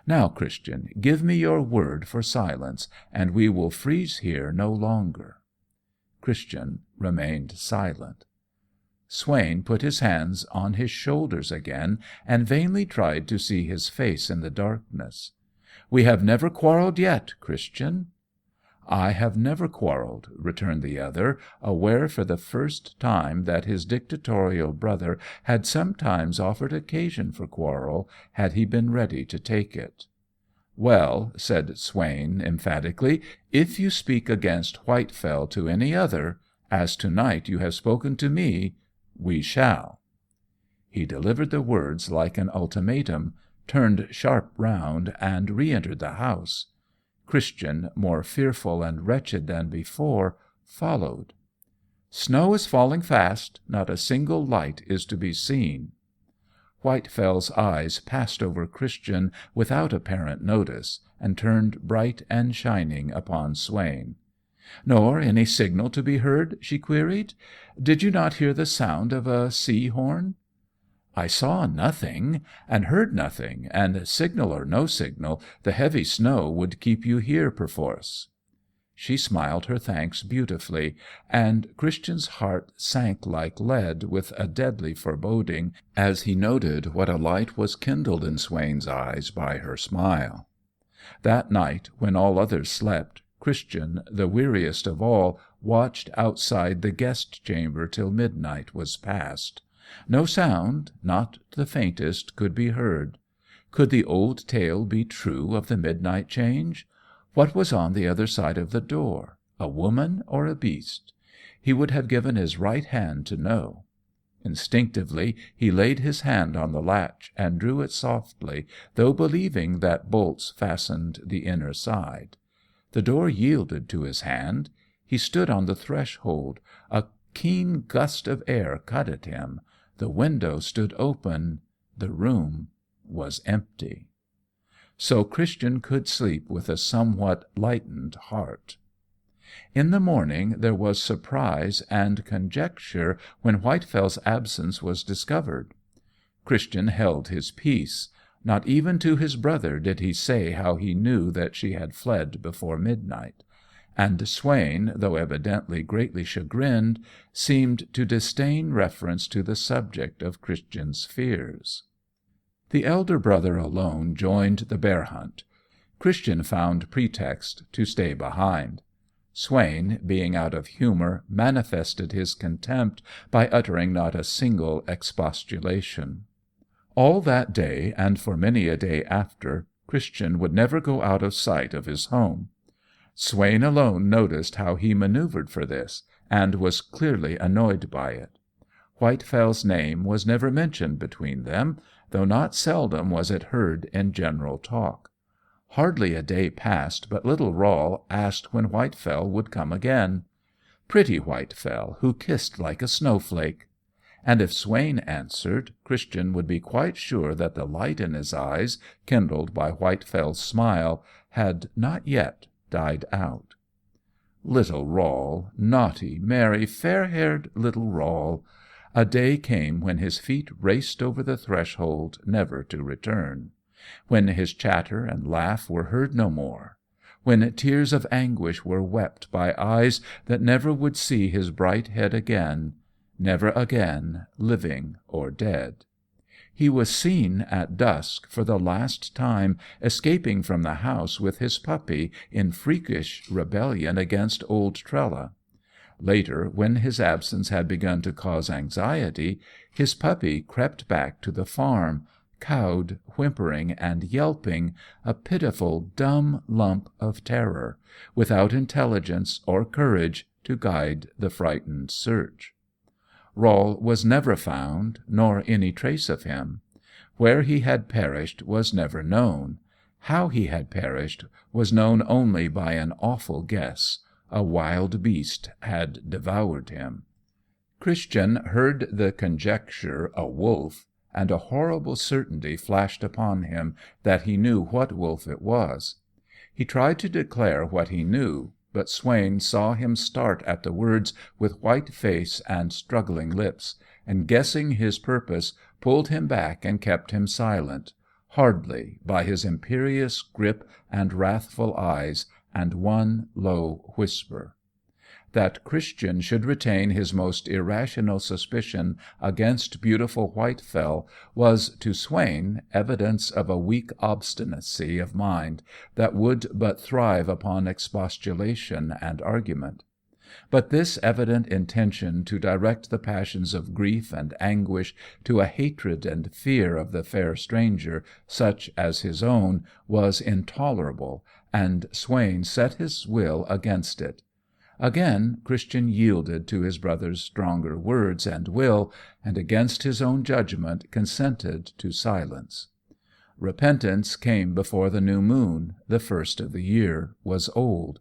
Now, Christian, give me your word for silence, and we will freeze here no longer." Christian remained silent. Swain put his hands on his shoulders again, and vainly tried to see his face in the darkness. "We have never quarrelled yet, Christian." "I have never quarrelled," returned the other, aware for the first time that his dictatorial brother had sometimes offered occasion for quarrel, had he been ready to take it. "Well," said Swain emphatically, "if you speak against Whitefell to any other, as to-night you have spoken to me, we shall." He delivered the words like an ultimatum, turned sharp round, and re-entered the house. Christian, more fearful and wretched than before, followed. "Snow is falling fast, not a single light is to be seen." Whitefell's eyes passed over Christian without apparent notice, and turned bright and shining upon Swain. "Nor any signal to be heard?" she queried. "Did you not hear the sound of a sea horn?" "I saw nothing, and heard nothing, and signal or no signal, the heavy snow would keep you here perforce." She smiled her thanks beautifully, and Christian's heart sank like lead with a deadly foreboding as he noted what a light was kindled in Swain's eyes by her smile. That night, when all others slept, Christian, the weariest of all, watched outside the guest chamber till midnight was past. No sound, not the faintest, could be heard. Could the old tale be true of the midnight change? What was on the other side of the door, a woman or a beast? He would have given his right hand to know. Instinctively he laid his hand on the latch and drew it softly, though believing that bolts fastened the inner side. The door yielded to his hand. He stood on the threshold. A keen gust of air cut at him. The window stood open. The room was empty. So Christian could sleep with a somewhat lightened heart. In the morning there was surprise and conjecture when Whitefell's absence was discovered. Christian held his peace. Not even to his brother did he say how he knew that she had fled before midnight. And Swain, though evidently greatly chagrined, seemed to disdain reference to the subject of Christian's fears. The elder brother alone joined the bear hunt. Christian found pretext to stay behind. Swain, being out of humour, manifested his contempt by uttering not a single expostulation. All that day, and for many a day after, Christian would never go out of sight of his home. Swain alone noticed how he manoeuvred for this, and was clearly annoyed by it. Whitefell's name was never mentioned between them, though not seldom was it heard in general talk. Hardly a day passed but little Rol asked when Whitefell would come again. Pretty Whitefell, who kissed like a snowflake! And if Swain answered, Christian would be quite sure that the light in his eyes, kindled by Whitefell's smile, had not yet died out. Little Rol, naughty, merry, fair-haired little Rol! A day came when his feet raced over the threshold, never to return; when his chatter and laugh were heard no more; when tears of anguish were wept by eyes that never would see his bright head again, never again, living or dead. He was seen at dusk for the last time escaping from the house with his puppy in freakish rebellion against old Trella. Later, when his absence had begun to cause anxiety, his puppy crept back to the farm, cowed, whimpering, and yelping, a pitiful, dumb lump of terror, without intelligence or courage to guide the frightened search. Rol was never found, nor any trace of him. Where he had perished was never known. How he had perished was known only by an awful guess. A wild beast had devoured him. Christian heard the conjecture a wolf, and a horrible certainty flashed upon him that he knew what wolf it was. He tried to declare what he knew, but Swain saw him start at the words with white face and struggling lips, and guessing his purpose, pulled him back and kept him silent, hardly, by his imperious grip and wrathful eyes, and one low whisper. That Christian should retain his most irrational suspicion against beautiful Whitefell was to Swain evidence of a weak obstinacy of mind that would but thrive upon expostulation and argument. But this evident intention to direct the passions of grief and anguish to a hatred and fear of the fair stranger, such as his own, was intolerable, and Swain set his will against it. Again Christian yielded to his brother's stronger words and will, and against his own judgment consented to silence. Repentance came before the new moon, the first of the year, was old.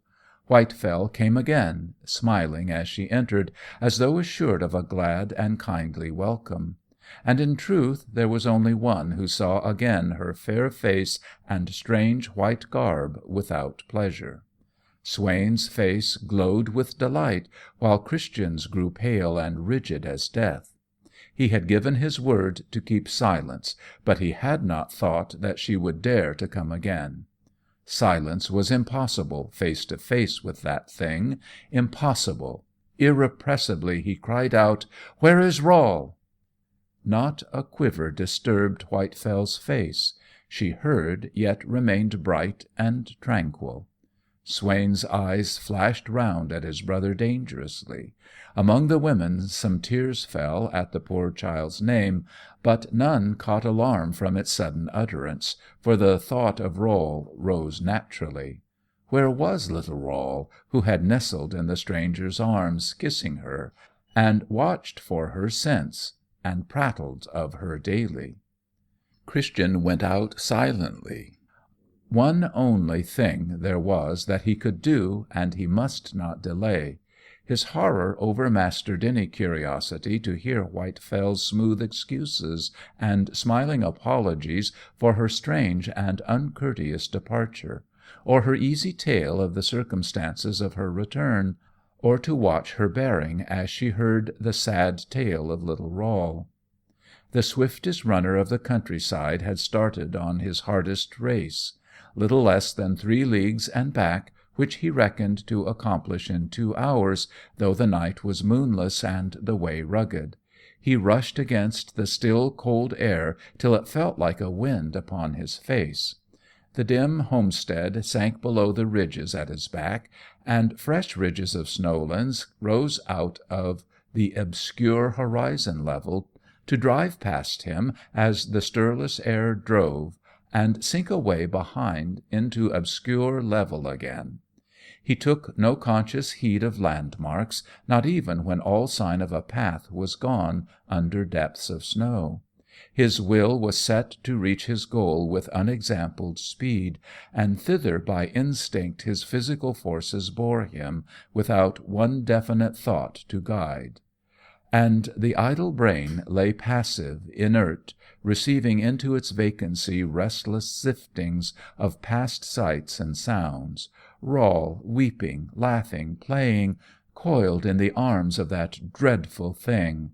Whitefell came again, smiling as she entered, as though assured of a glad and kindly welcome. And in truth there was only one who saw again her fair face and strange white garb without pleasure. Swain's face glowed with delight, while Christian's grew pale and rigid as death. He had given his word to keep silence, but he had not thought that she would dare to come again. Silence was impossible face to face with that thing, impossible. Irrepressibly he cried out, "Where is Rol?" Not a quiver disturbed Whitefell's face. She heard, yet remained bright and tranquil. Swain's eyes flashed round at his brother dangerously. Among the women some tears fell at the poor child's name, but none caught alarm from its sudden utterance, for the thought of Rol rose naturally. Where was little Rol, who had nestled in the stranger's arms, kissing her, and watched for her since, and prattled of her daily? Christian went out silently. One only thing there was that he could do, and he must not delay. His horror overmastered any curiosity to hear Whitefell's smooth excuses and smiling apologies for her strange and uncourteous departure, or her easy tale of the circumstances of her return, or to watch her bearing as she heard the sad tale of little Rol. The swiftest runner of the countryside had started on his hardest race. Little less than 3 leagues and back, which he reckoned to accomplish in 2 hours, though the night was moonless and the way rugged. He rushed against the still cold air till it felt like a wind upon his face. The dim homestead sank below the ridges at his back, and fresh ridges of snowlands rose out of the obscure horizon level to drive past him as the stirless air drove, and sink away behind into obscure level again. He took no conscious heed of landmarks, not even when all sign of a path was gone under depths of snow. His will was set to reach his goal with unexampled speed, and thither by instinct his physical forces bore him, without one definite thought to guide. And the idle brain lay passive, inert, receiving into its vacancy restless siftings of past sights and sounds, Rol weeping, laughing, playing, coiled in the arms of that dreadful thing.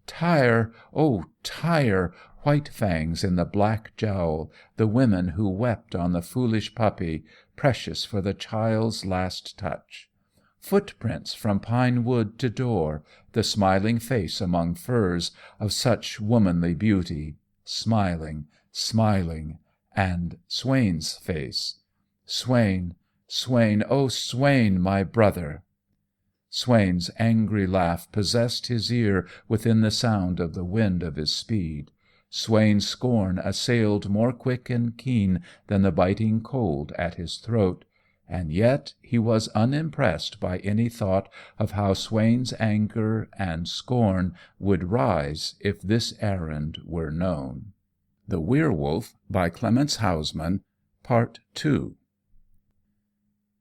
Tyre, oh Tyre, white fangs in the black jowl, the women who wept on the foolish puppy, precious for the child's last touch. Footprints from pine wood to door, the smiling face among firs of such womanly beauty, smiling, smiling, and Swain's face. Swain, Swain, oh Swain, my brother! Swain's angry laugh possessed his ear within the sound of the wind of his speed. Swain's scorn assailed more quick and keen than the biting cold at his throat, and yet he was unimpressed by any thought of how Swain's anger and scorn would rise if this errand were known. The Werewolf, by Clemence Housman, Part 2.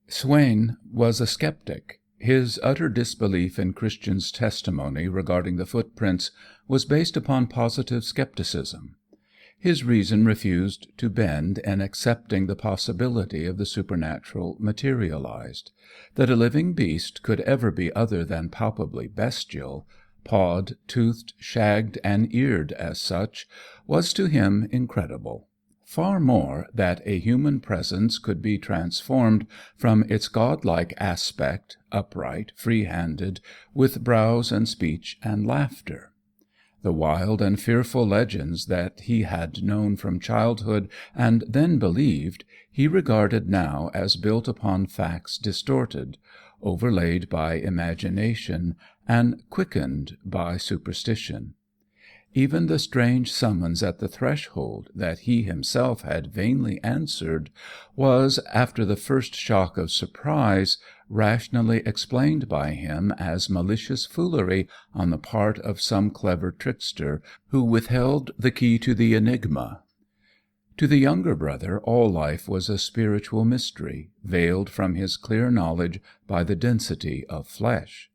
Swain was a skeptic. His utter disbelief in Christian's testimony regarding the footprints was based upon positive skepticism. His reason refused to bend in accepting the possibility of the supernatural materialized. That a living beast could ever be other than palpably bestial, pawed, toothed, shagged, and eared as such, was to him incredible. Far more, that a human presence could be transformed from its godlike aspect, upright, free-handed, with brows and speech and laughter. The wild and fearful legends that he had known from childhood and then believed, he regarded now as built upon facts distorted, overlaid by imagination, and quickened by superstition. Even the strange summons at the threshold that he himself had vainly answered was, after the first shock of surprise, rationally explained by him as malicious foolery on the part of some clever trickster who withheld the key to the enigma. To the younger brother all life was a spiritual mystery, veiled from his clear knowledge by the density of flesh.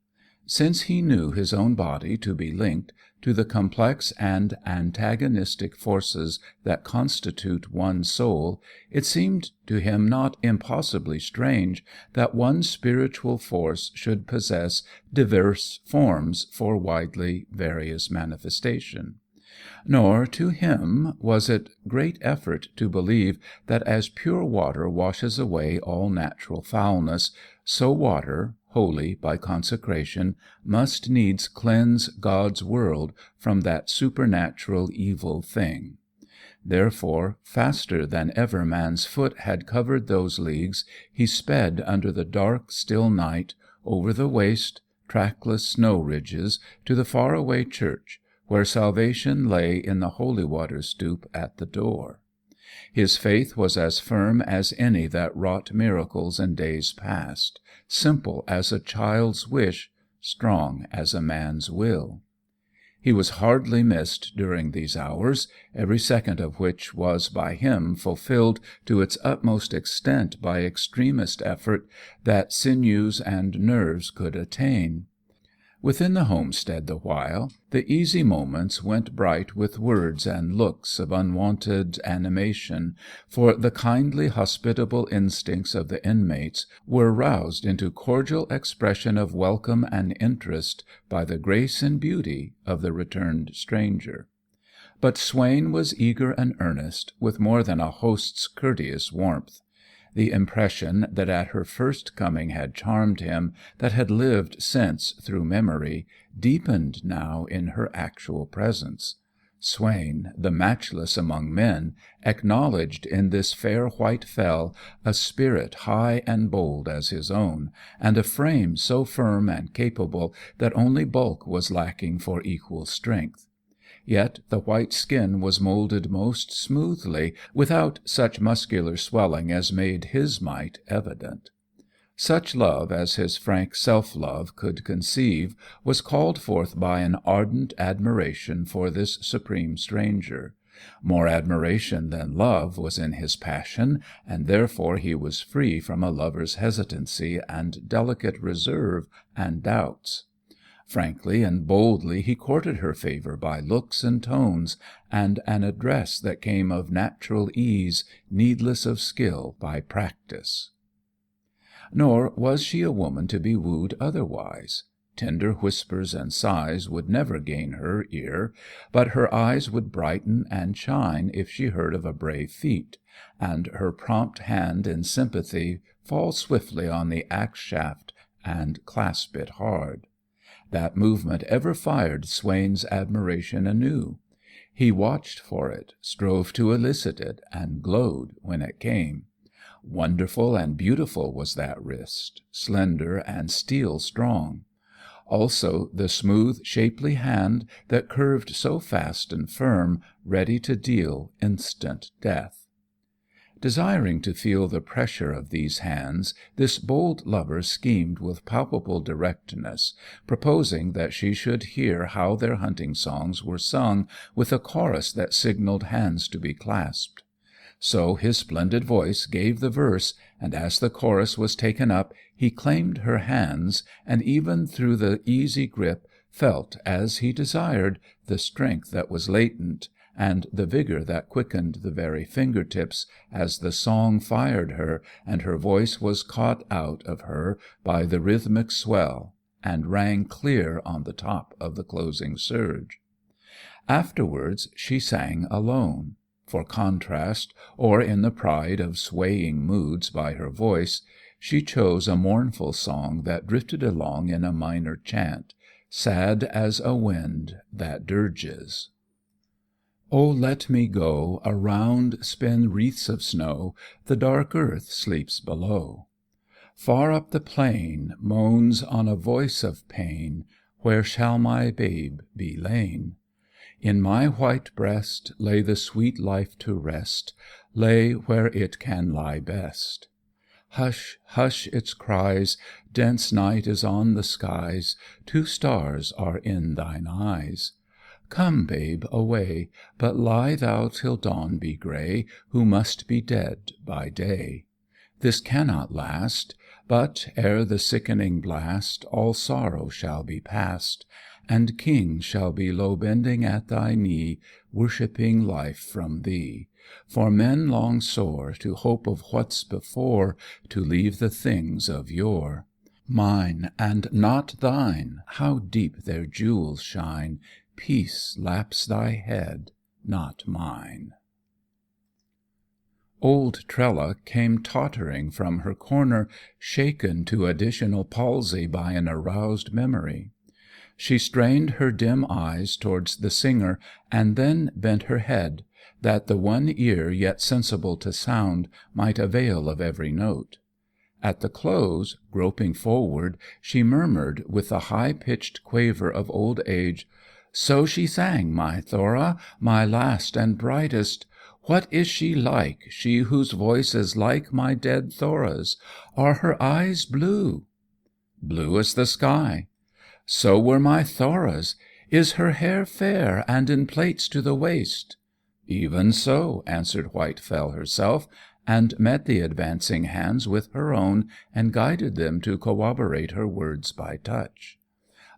Since he knew his own body to be linked to the complex and antagonistic forces that constitute one soul, it seemed to him not impossibly strange that one spiritual force should possess diverse forms for widely various manifestation. Nor, to him, was it great effort to believe that as pure water washes away all natural foulness, so water, holy by consecration, must needs cleanse God's world from that supernatural evil thing. Therefore, faster than ever man's foot had covered those leagues, he sped under the dark, still night, over the waste, trackless snow ridges, to the far-away church, where salvation lay in the holy water stoup at the door. His faith was as firm as any that wrought miracles in days past, simple as a child's wish, strong as a man's will. He was hardly missed during these hours, every second of which was by him fulfilled to its utmost extent by extremest effort that sinews and nerves could attain. Within the homestead the while, the easy moments went bright with words and looks of unwonted animation, for the kindly hospitable instincts of the inmates were roused into cordial expression of welcome and interest by the grace and beauty of the returned stranger. But Swain was eager and earnest, with more than a host's courteous warmth. The impression that at her first coming had charmed him, that had lived since through memory, deepened now in her actual presence. Swain, the matchless among men, acknowledged in this fair Whitefell a spirit high and bold as his own, and a frame so firm and capable that only bulk was lacking for equal strength. Yet the white skin was moulded most smoothly, without such muscular swelling as made his might evident. Such love as his frank self-love could conceive was called forth by an ardent admiration for this supreme stranger. More admiration than love was in his passion, and therefore he was free from a lover's hesitancy and delicate reserve and doubts. Frankly and boldly he courted her favour by looks and tones, and an address that came of natural ease, needless of skill by practice. Nor was she a woman to be wooed otherwise. Tender whispers and sighs would never gain her ear, but her eyes would brighten and shine if she heard of a brave feat, and her prompt hand in sympathy fall swiftly on the axe shaft and clasp it hard. That movement ever fired Swain's admiration anew. He watched for it, strove to elicit it, and glowed when it came. Wonderful and beautiful was that wrist, slender and steel strong. Also the smooth, shapely hand that curved so fast and firm, ready to deal instant death. Desiring to feel the pressure of these hands, this bold lover schemed with palpable directness, proposing that she should hear how their hunting songs were sung, with a chorus that signalled hands to be clasped. So his splendid voice gave the verse, and as the chorus was taken up, he claimed her hands, and even through the easy grip felt, as he desired, the strength that was latent, and the vigour that quickened the very finger-tips as the song fired her, and her voice was caught out of her by the rhythmic swell, and rang clear on the top of the closing surge. Afterwards she sang alone. For contrast, or in the pride of swaying moods by her voice, she chose a mournful song that drifted along in a minor chant, sad as a wind that dirges. Oh, let me go, around spin wreaths of snow, the dark earth sleeps below. Far up the plain moans on a voice of pain, where shall my babe be lain? In my white breast lay the sweet life to rest, lay where it can lie best. Hush, hush its cries, dense night is on the skies, 2 stars are in thine eyes. Come, babe, away, but lie thou till dawn be grey, who must be dead by day. This cannot last, but ere the sickening blast, all sorrow shall be past, and kings shall be low bending at thy knee, worshipping life from thee. For men long sore to hope of what's before, to leave the things of yore. Mine and not thine, how deep their jewels shine, peace laps thy head, not mine. Old Trella came tottering from her corner, shaken to additional palsy by an aroused memory. She strained her dim eyes towards the singer, and then bent her head, that the one ear yet sensible to sound might avail of every note. At the close, groping forward, she murmured with the high-pitched quaver of old age, "So she sang, my Thora, my last and brightest. What is she like, she whose voice is like my dead Thora's? Are her eyes blue?" "Blue as the sky." "So were my Thora's. Is her hair fair and in plaits to the waist?" "Even so," answered Whitefell herself, and met the advancing hands with her own, and guided them to corroborate her words by touch.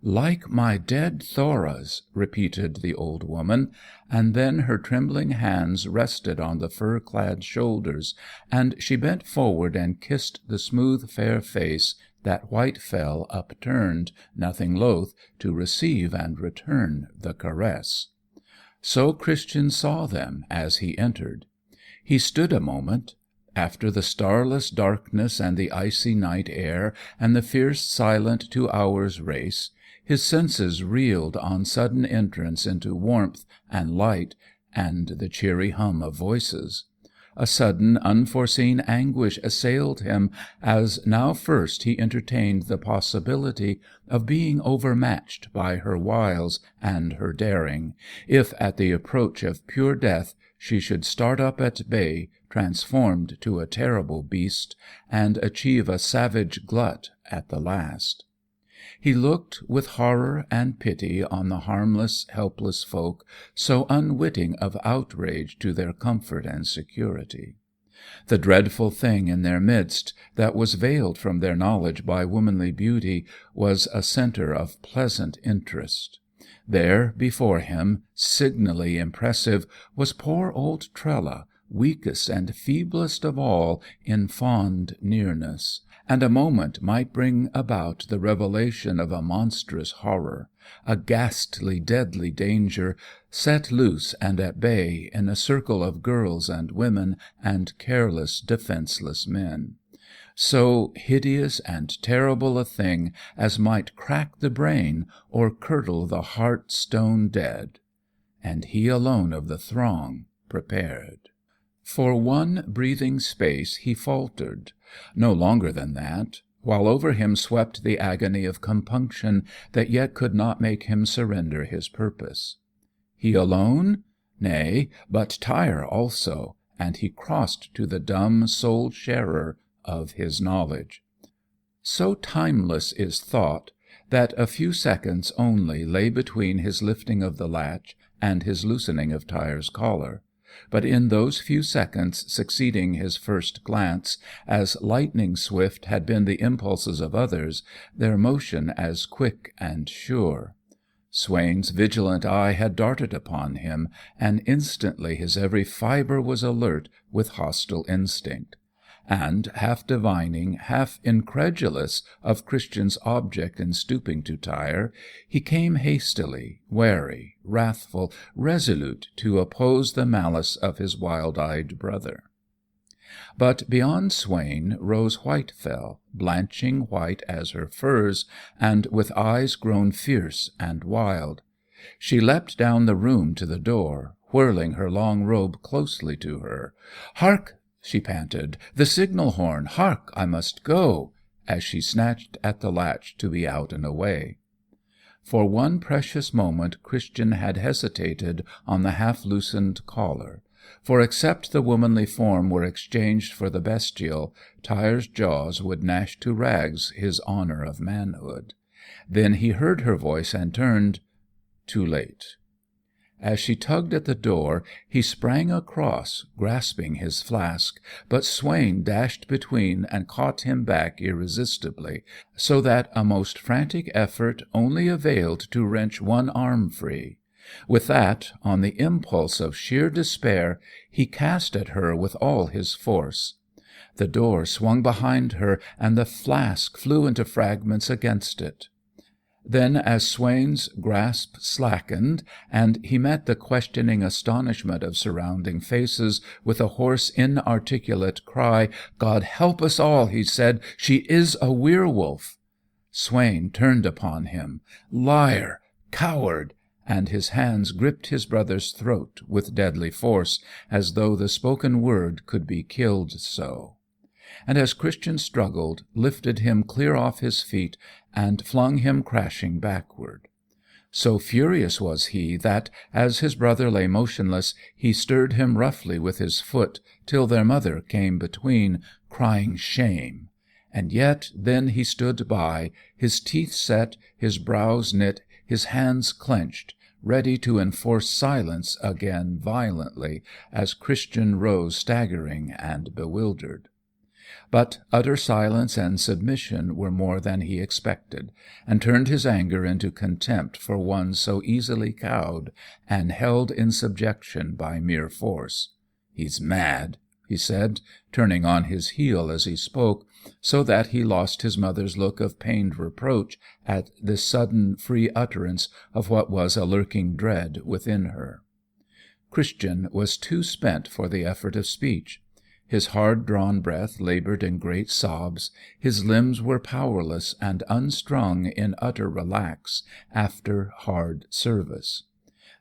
"Like my dead Thora's," repeated the old woman, and then her trembling hands rested on the fur-clad shoulders, and she bent forward and kissed the smooth fair face that Whitefell upturned, nothing loth to receive and return the caress. So Christian saw them as he entered. He stood a moment. After the starless darkness and the icy night air and the fierce silent 2 hours' race, his senses reeled on sudden entrance into warmth and light and the cheery hum of voices. A sudden unforeseen anguish assailed him, as now first he entertained the possibility of being overmatched by her wiles and her daring, if at the approach of pure death she should start up at bay, transformed to a terrible beast, and achieve a savage glut at the last. He looked with horror and pity on the harmless, helpless folk, so unwitting of outrage to their comfort and security. The dreadful thing in their midst, that was veiled from their knowledge by womanly beauty, was a centre of pleasant interest. There, before him, signally impressive, was poor old Trella, weakest and feeblest of all, in fond nearness, and a moment might bring about the revelation of a monstrous horror, a ghastly, deadly danger set loose and at bay in a circle of girls and women and careless, defenceless men. So hideous and terrible a thing as might crack the brain or curdle the heart stone dead. And he alone of the throng prepared. For one breathing space he faltered, no longer than that, while over him swept the agony of compunction that yet could not make him surrender his purpose. He alone? Nay, but Tyre also, and he crossed to the dumb sole sharer of his knowledge. So timeless is thought that a few seconds only lay between his lifting of the latch and his loosening of Tyre's collar. But in those few seconds succeeding his first glance, as lightning swift had been the impulses of others, their motion as quick and sure. Swain's vigilant eye had darted upon him, and instantly his every fibre was alert with hostile instinct. And, half divining, half incredulous of Christian's object in stooping to Tyre, he came hastily, wary, wrathful, resolute to oppose the malice of his wild-eyed brother. But beyond Swain rose Whitefell, blanching white as her furs, and with eyes grown fierce and wild. She leapt down the room to the door, whirling her long robe closely to her. "Hark!" she panted, "the signal horn! Hark! I must go!" as she snatched at the latch to be out and away. For one precious moment Christian had hesitated on the half-loosened collar, for except the womanly form were exchanged for the bestial, Tyre's jaws would gnash to rags his honour of manhood. Then he heard her voice and turned. Too late. As she tugged at the door, he sprang across, grasping his flask, but Swain dashed between and caught him back irresistibly, so that a most frantic effort only availed to wrench one arm free. With that, on the impulse of sheer despair, he cast at her with all his force. The door swung behind her, and the flask flew into fragments against it. Then, as Swain's grasp slackened, and he met the questioning astonishment of surrounding faces with a hoarse, inarticulate cry, "God help us all," he said, "she is a werewolf!" Swain turned upon him. "Liar! Coward!" and his hands gripped his brother's throat with deadly force, as though the spoken word could be killed so. And as Christian struggled, lifted him clear off his feet, and flung him crashing backward. So furious was he that, as his brother lay motionless, he stirred him roughly with his foot till their mother came between, crying shame. And yet then he stood by, his teeth set, his brows knit, his hands clenched, ready to enforce silence again violently, as Christian rose staggering and bewildered. But utter silence and submission were more than he expected, and turned his anger into contempt for one so easily cowed and held in subjection by mere force. "He's mad," he said, turning on his heel as he spoke, so that he lost his mother's look of pained reproach at this sudden free utterance of what was a lurking dread within her. Christian was too spent for the effort of speech. His hard-drawn breath laboured in great sobs, his limbs were powerless and unstrung in utter relax after hard service.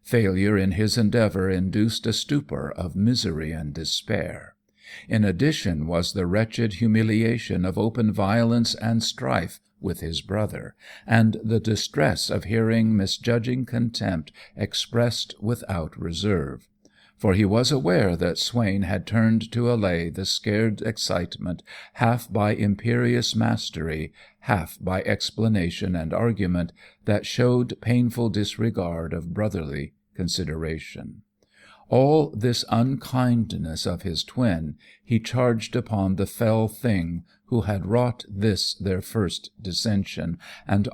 Failure in his endeavour induced a stupor of misery and despair. In addition was the wretched humiliation of open violence and strife with his brother, and the distress of hearing misjudging contempt expressed without reserve. For he was aware that Swain had turned to allay the scared excitement half by imperious mastery, half by explanation and argument that showed painful disregard of brotherly consideration. All this unkindness of his twin he charged upon the fell thing who had wrought this their first dissension, and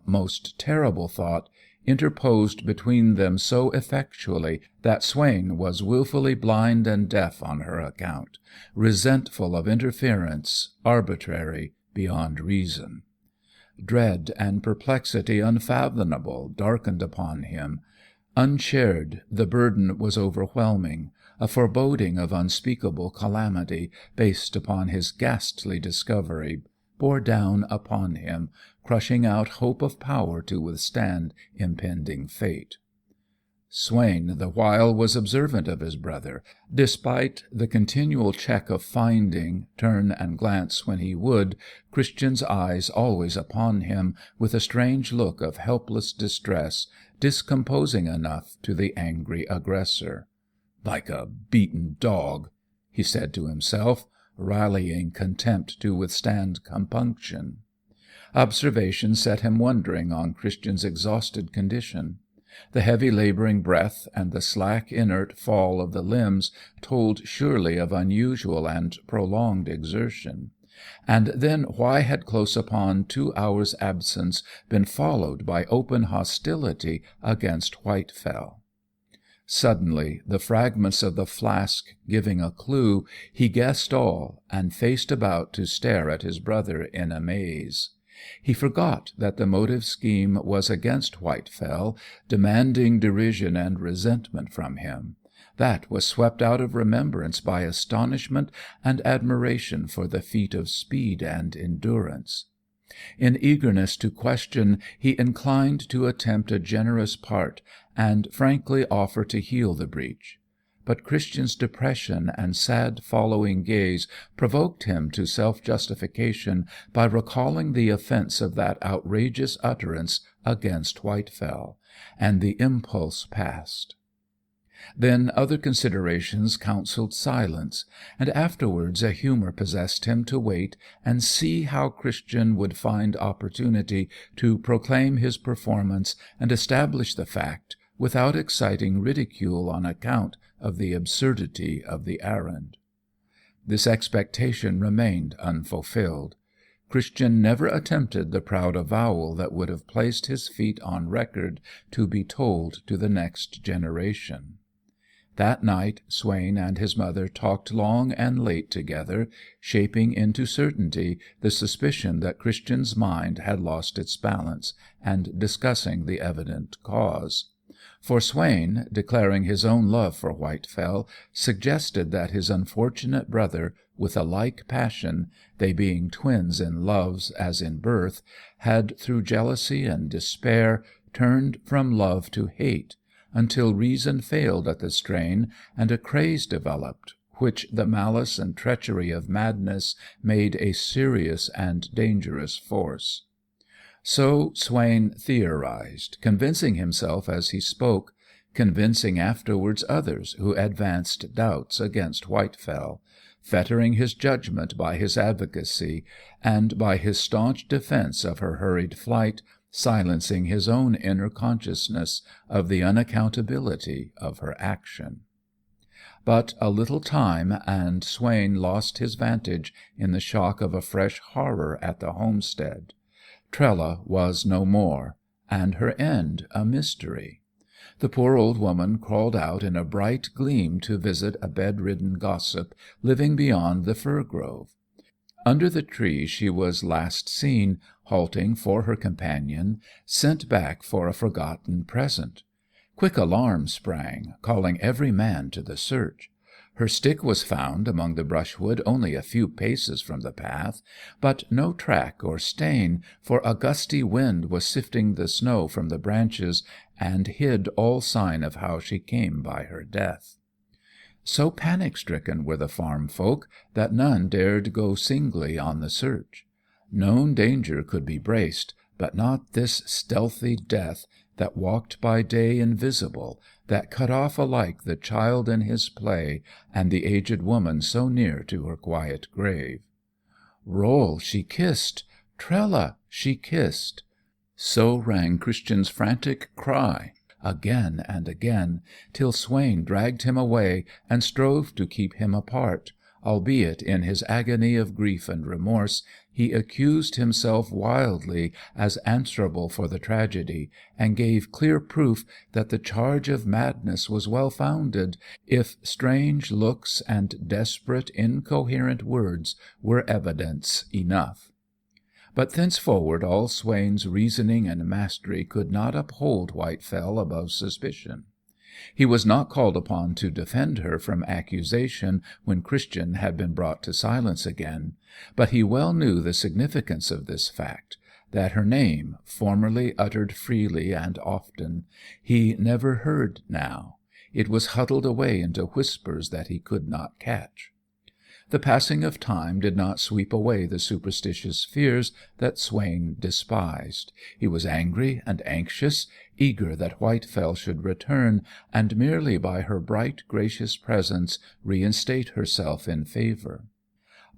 most terrible thought, interposed between them so effectually that Swain was wilfully blind and deaf on her account, resentful of interference, arbitrary, beyond reason. Dread and perplexity unfathomable darkened upon him. Unshared, the burden was overwhelming, a foreboding of unspeakable calamity, based upon his ghastly discovery, bore down upon him, crushing out hope of power to withstand impending fate. Swain, the while, was observant of his brother, despite the continual check of finding, turn and glance when he would, Christian's eyes always upon him, with a strange look of helpless distress, discomposing enough to the angry aggressor. "Like a beaten dog," he said to himself, rallying contempt to withstand compunction. Observation set him wondering on Christian's exhausted condition. The heavy labouring breath and the slack inert fall of the limbs told surely of unusual and prolonged exertion. And then why had close upon 2 hours' absence been followed by open hostility against Whitefell? Suddenly, the fragments of the flask giving a clue, he guessed all, and faced about to stare at his brother in amaze. He forgot that the motive scheme was against Whitefell, demanding derision and resentment from him. That was swept out of remembrance by astonishment and admiration for the feat of speed and endurance. In eagerness to question, he inclined to attempt a generous part, and frankly offer to heal the breach. But Christian's depression and sad following gaze provoked him to self-justification by recalling the offence of that outrageous utterance against Whitefell, and the impulse passed. Then other considerations counselled silence, and afterwards a humour possessed him to wait and see how Christian would find opportunity to proclaim his performance and establish the fact, without exciting ridicule on account of the absurdity of the errand. This expectation remained unfulfilled. Christian never attempted the proud avowal that would have placed his feat on record to be told to the next generation. That night Swain and his mother talked long and late together, shaping into certainty the suspicion that Christian's mind had lost its balance, and discussing the evident cause. For Swain, declaring his own love for Whitefell, suggested that his unfortunate brother, with a like passion, they being twins in loves as in birth, had through jealousy and despair turned from love to hate, until reason failed at the strain, and a craze developed, which the malice and treachery of madness made a serious and dangerous force. So Swain theorized, convincing himself as he spoke, convincing afterwards others who advanced doubts against Whitefell, fettering his judgment by his advocacy, and by his staunch defence of her hurried flight, silencing his own inner consciousness of the unaccountability of her action. But a little time, and Swain lost his vantage in the shock of a fresh horror at the homestead. Trella was no more, and her end a mystery. The poor old woman crawled out in a bright gleam to visit a bedridden gossip living beyond the fir grove. Under the tree she was last seen, halting for her companion, sent back for a forgotten present. Quick alarm sprang, calling every man to the search. Her stick was found among the brushwood only a few paces from the path, but no track or stain, for a gusty wind was sifting the snow from the branches, and hid all sign of how she came by her death. So panic-stricken were the farm folk that none dared go singly on the search. Known danger could be braced, but not this stealthy death that walked by day invisible, that cut off alike the child in his play and the aged woman so near to her quiet grave. Roll she kissed, Trella she kissed. So rang Christian's frantic cry again and again, till Swain dragged him away and strove to keep him apart, albeit in his agony of grief and remorse he accused himself wildly as answerable for the tragedy, and gave clear proof that the charge of madness was well founded, if strange looks and desperate, incoherent words were evidence enough. But thenceforward all Swain's reasoning and mastery could not uphold Whitefell above suspicion. He was not called upon to defend her from accusation when Christian had been brought to silence again, but he well knew the significance of this fact, that her name, formerly uttered freely and often, he never heard now. It was huddled away into whispers that he could not catch. The passing of time did not sweep away the superstitious fears that Swain despised. He was angry and anxious, eager that Whitefell should return, and merely by her bright, gracious presence reinstate herself in favour.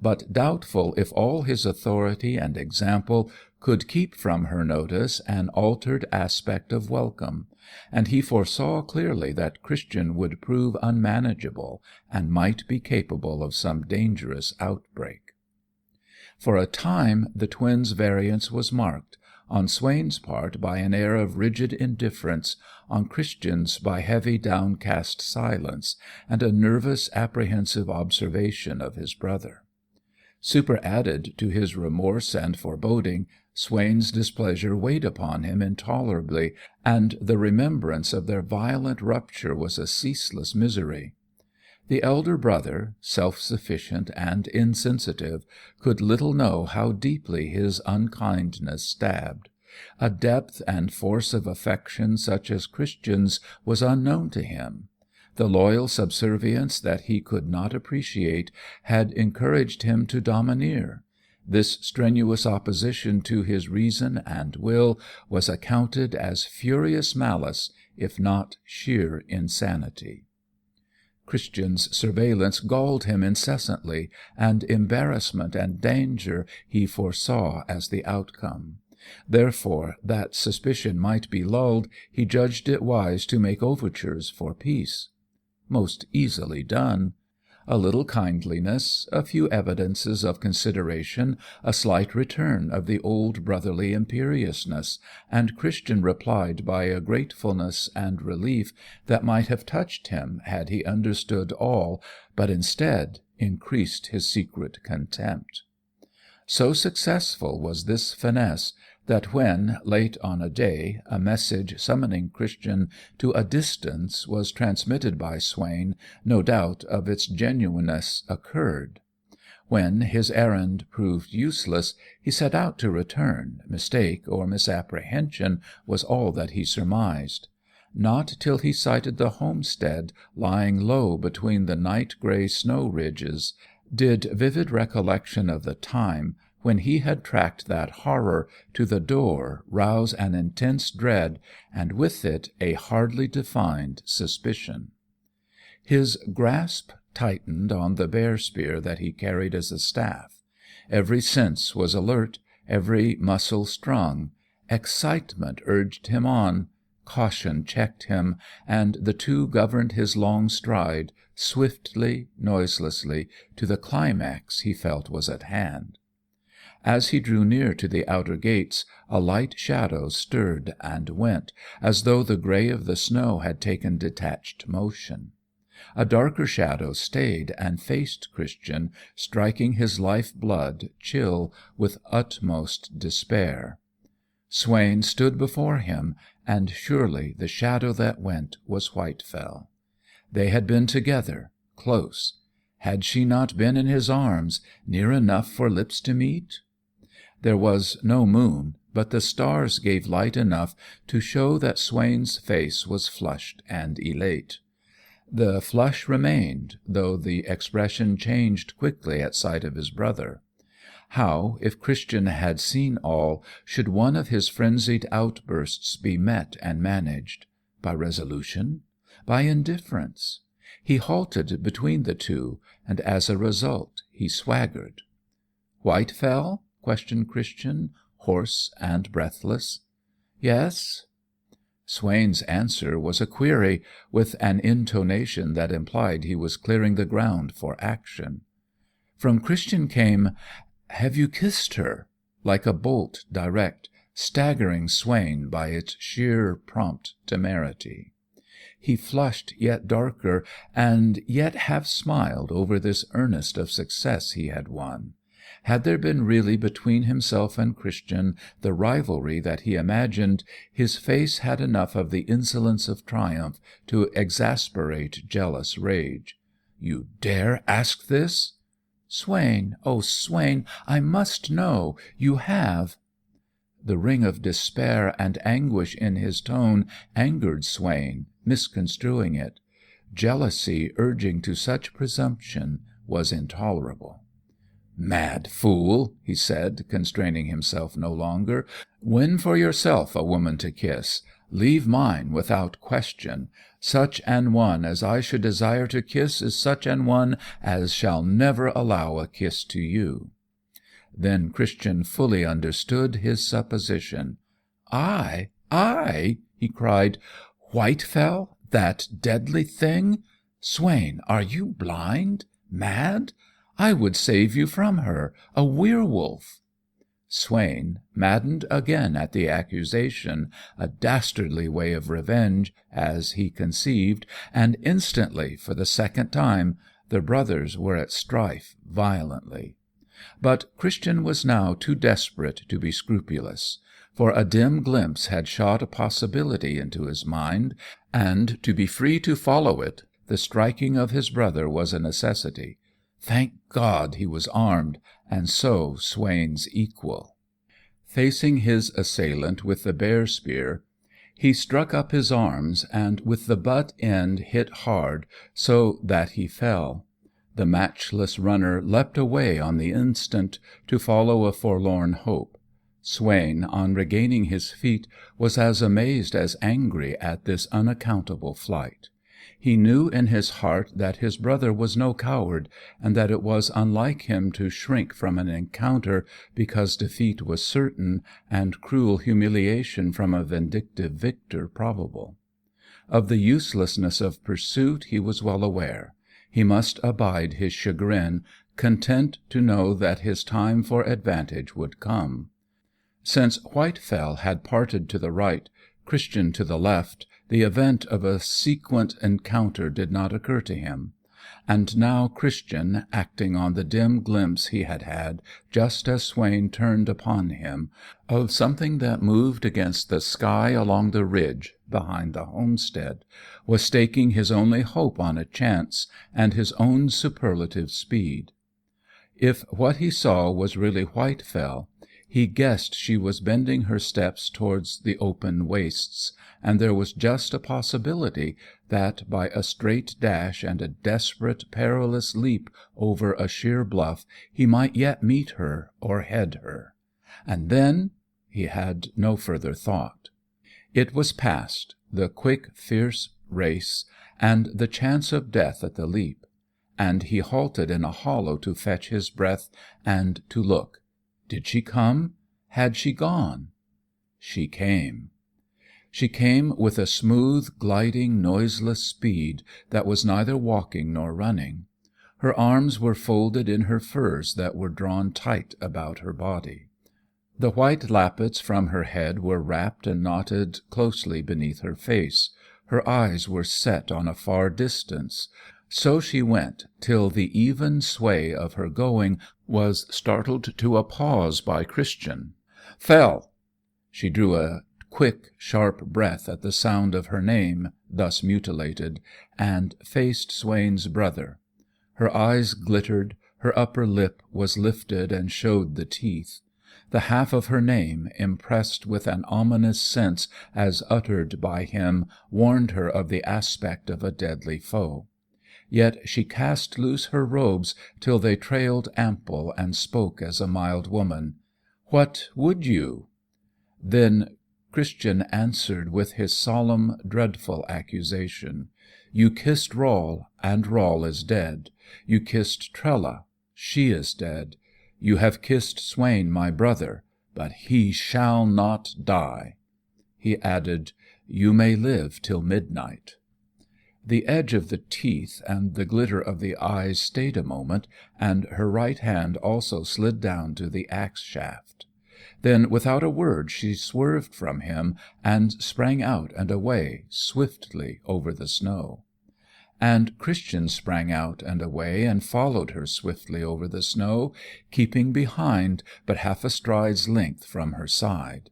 But doubtful if all his authority and example could keep from her notice an altered aspect of welcome, and he foresaw clearly that Christian would prove unmanageable, and might be capable of some dangerous outbreak. For a time the twins' variance was marked, on Swain's part by an air of rigid indifference, on Christian's by heavy downcast silence, and a nervous apprehensive observation of his brother. Superadded to his remorse and foreboding, Swain's displeasure weighed upon him intolerably, and the remembrance of their violent rupture was a ceaseless misery. The elder brother, self-sufficient and insensitive, could little know how deeply his unkindness stabbed. A depth and force of affection such as Christian's was unknown to him. The loyal subservience that he could not appreciate had encouraged him to domineer. This strenuous opposition to his reason and will was accounted as furious malice, if not sheer insanity. Christian's surveillance galled him incessantly, and embarrassment and danger he foresaw as the outcome. Therefore, that suspicion might be lulled, he judged it wise to make overtures for peace. Most easily done. A little kindliness, a few evidences of consideration, a slight return of the old brotherly imperiousness, and Christian replied by a gratefulness and relief that might have touched him had he understood all, but instead increased his secret contempt. So successful was this finesse that when, late on a day, a message summoning Christian to a distance was transmitted by Swain, no doubt of its genuineness occurred. When his errand proved useless, he set out to return. Mistake or misapprehension was all that he surmised. Not till he sighted the homestead lying low between the night-grey snow ridges did vivid recollection of the time when he had tracked that horror to the door rouse an intense dread, and with it a hardly defined suspicion. His grasp tightened on the bear-spear that he carried as a staff. Every sense was alert, every muscle strung. Excitement urged him on, caution checked him, and the two governed his long stride, swiftly, noiselessly, to the climax he felt was at hand. As he drew near to the outer gates, a light shadow stirred and went, as though the grey of the snow had taken detached motion. A darker shadow stayed and faced Christian, striking his life-blood chill with utmost despair. Swain stood before him, and surely the shadow that went was Whitefell. They had been together, close. Had she not been in his arms, near enough for lips to meet? There was no moon, but the stars gave light enough to show that Swain's face was flushed and elate. The flush remained, though the expression changed quickly at sight of his brother. How, if Christian had seen all, should one of his frenzied outbursts be met and managed? By resolution? By indifference? He halted between the two, and as a result he swaggered. "Whitefell?" questioned Christian, hoarse and breathless. "Yes?" Swain's answer was a query, with an intonation that implied he was clearing the ground for action. From Christian came, "Have you kissed her?" like a bolt direct, staggering Swain by its sheer prompt temerity. He flushed yet darker, and yet half smiled over this earnest of success he had won. Had there been really between himself and Christian the rivalry that he imagined, his face had enough of the insolence of triumph to exasperate jealous rage. "You dare ask this?" "Swain, oh, Swain, I must know. You have—" The ring of despair and anguish in his tone angered Swain, misconstruing it. Jealousy urging to such presumption was intolerable. "Mad fool," he said, constraining himself no longer. "Win for yourself a woman to kiss. Leave mine without question. Such an one as I should desire to kiss is such an one as shall never allow a kiss to you." Then Christian fully understood his supposition. "I?" he cried. "Whitefell? That deadly thing? Swain, are you blind? Mad? I would save you from her, a werewolf." Swain, maddened again at the accusation, a dastardly way of revenge, as he conceived, and instantly, for the second time, the brothers were at strife violently. But Christian was now too desperate to be scrupulous, for a dim glimpse had shot a possibility into his mind, and to be free to follow it, the striking of his brother was a necessity. Thank God he was armed, and so Swain's equal. Facing his assailant with the bear spear, he struck up his arms, and with the butt end hit hard, so that he fell. The matchless runner leapt away on the instant, to follow a forlorn hope. Swain, on regaining his feet, was as amazed as angry at this unaccountable flight. He knew in his heart that his brother was no coward, and that it was unlike him to shrink from an encounter because defeat was certain, and cruel humiliation from a vindictive victor probable. Of the uselessness of pursuit he was well aware. He must abide his chagrin, content to know that his time for advantage would come. Since Whitefell had parted to the right, Christian to the left, the event of a sequent encounter did not occur to him. And now Christian, acting on the dim glimpse he had had, just as Swain turned upon him, of something that moved against the sky along the ridge behind the homestead, was staking his only hope on a chance, and his own superlative speed. If what he saw was really Whitefell, he guessed she was bending her steps towards the open wastes, and there was just a possibility that, by a straight dash and a desperate, perilous leap over a sheer bluff, he might yet meet her or head her. And then he had no further thought. It was past, the quick, fierce race, and the chance of death at the leap, and he halted in a hollow to fetch his breath and to look. Did she come? Had she gone? She came. She came with a smooth, gliding, noiseless speed that was neither walking nor running. Her arms were folded in her furs that were drawn tight about her body. The white lappets from her head were wrapped and knotted closely beneath her face. Her eyes were set on a far distance. So she went, till the even sway of her going was startled to a pause by Christian. "Fell!" She drew a quick, sharp breath at the sound of her name, thus mutilated, and faced Swain's brother. Her eyes glittered, her upper lip was lifted and showed the teeth. The half of her name, impressed with an ominous sense as uttered by him, warned her of the aspect of a deadly foe. Yet she cast loose her robes till they trailed ample, and spoke as a mild woman. "What would you?" Then Christian answered with his solemn, dreadful accusation. "You kissed Rol, and Rol is dead. You kissed Trella, she is dead. You have kissed Swain, my brother, but he shall not die." He added, "You may live till midnight." The edge of the teeth and the glitter of the eyes stayed a moment, and her right hand also slid down to the axe shaft. Then, without a word, she swerved from him and sprang out and away, swiftly over the snow. And Christian sprang out and away, and followed her swiftly over the snow, keeping behind but half a stride's length from her side.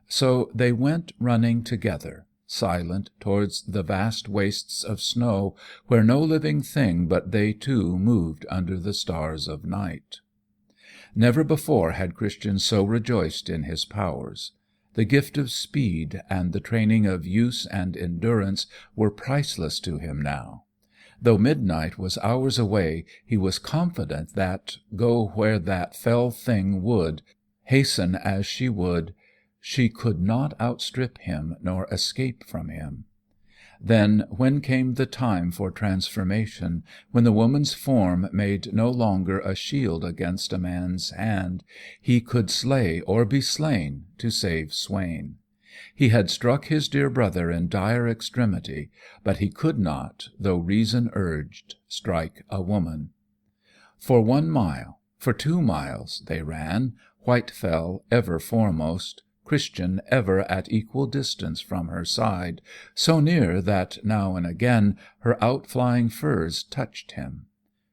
So they went running together, silent, towards the vast wastes of snow, where no living thing but they two moved under the stars of night. Never before had Christian so rejoiced in his powers. The gift of speed and the training of use and endurance were priceless to him now. Though midnight was hours away, he was confident that, go where that fell thing would, hasten as she would, she could not outstrip him nor escape from him. Then, when came the time for transformation, when the woman's form made no longer a shield against a man's hand, he could slay or be slain to save Swain. He had struck his dear brother in dire extremity, but he could not, though reason urged, strike a woman. For 1 mile, for 2 miles, they ran, Whitefell ever foremost, Christian ever at equal distance from her side, so near that now and again her outflying furs touched him.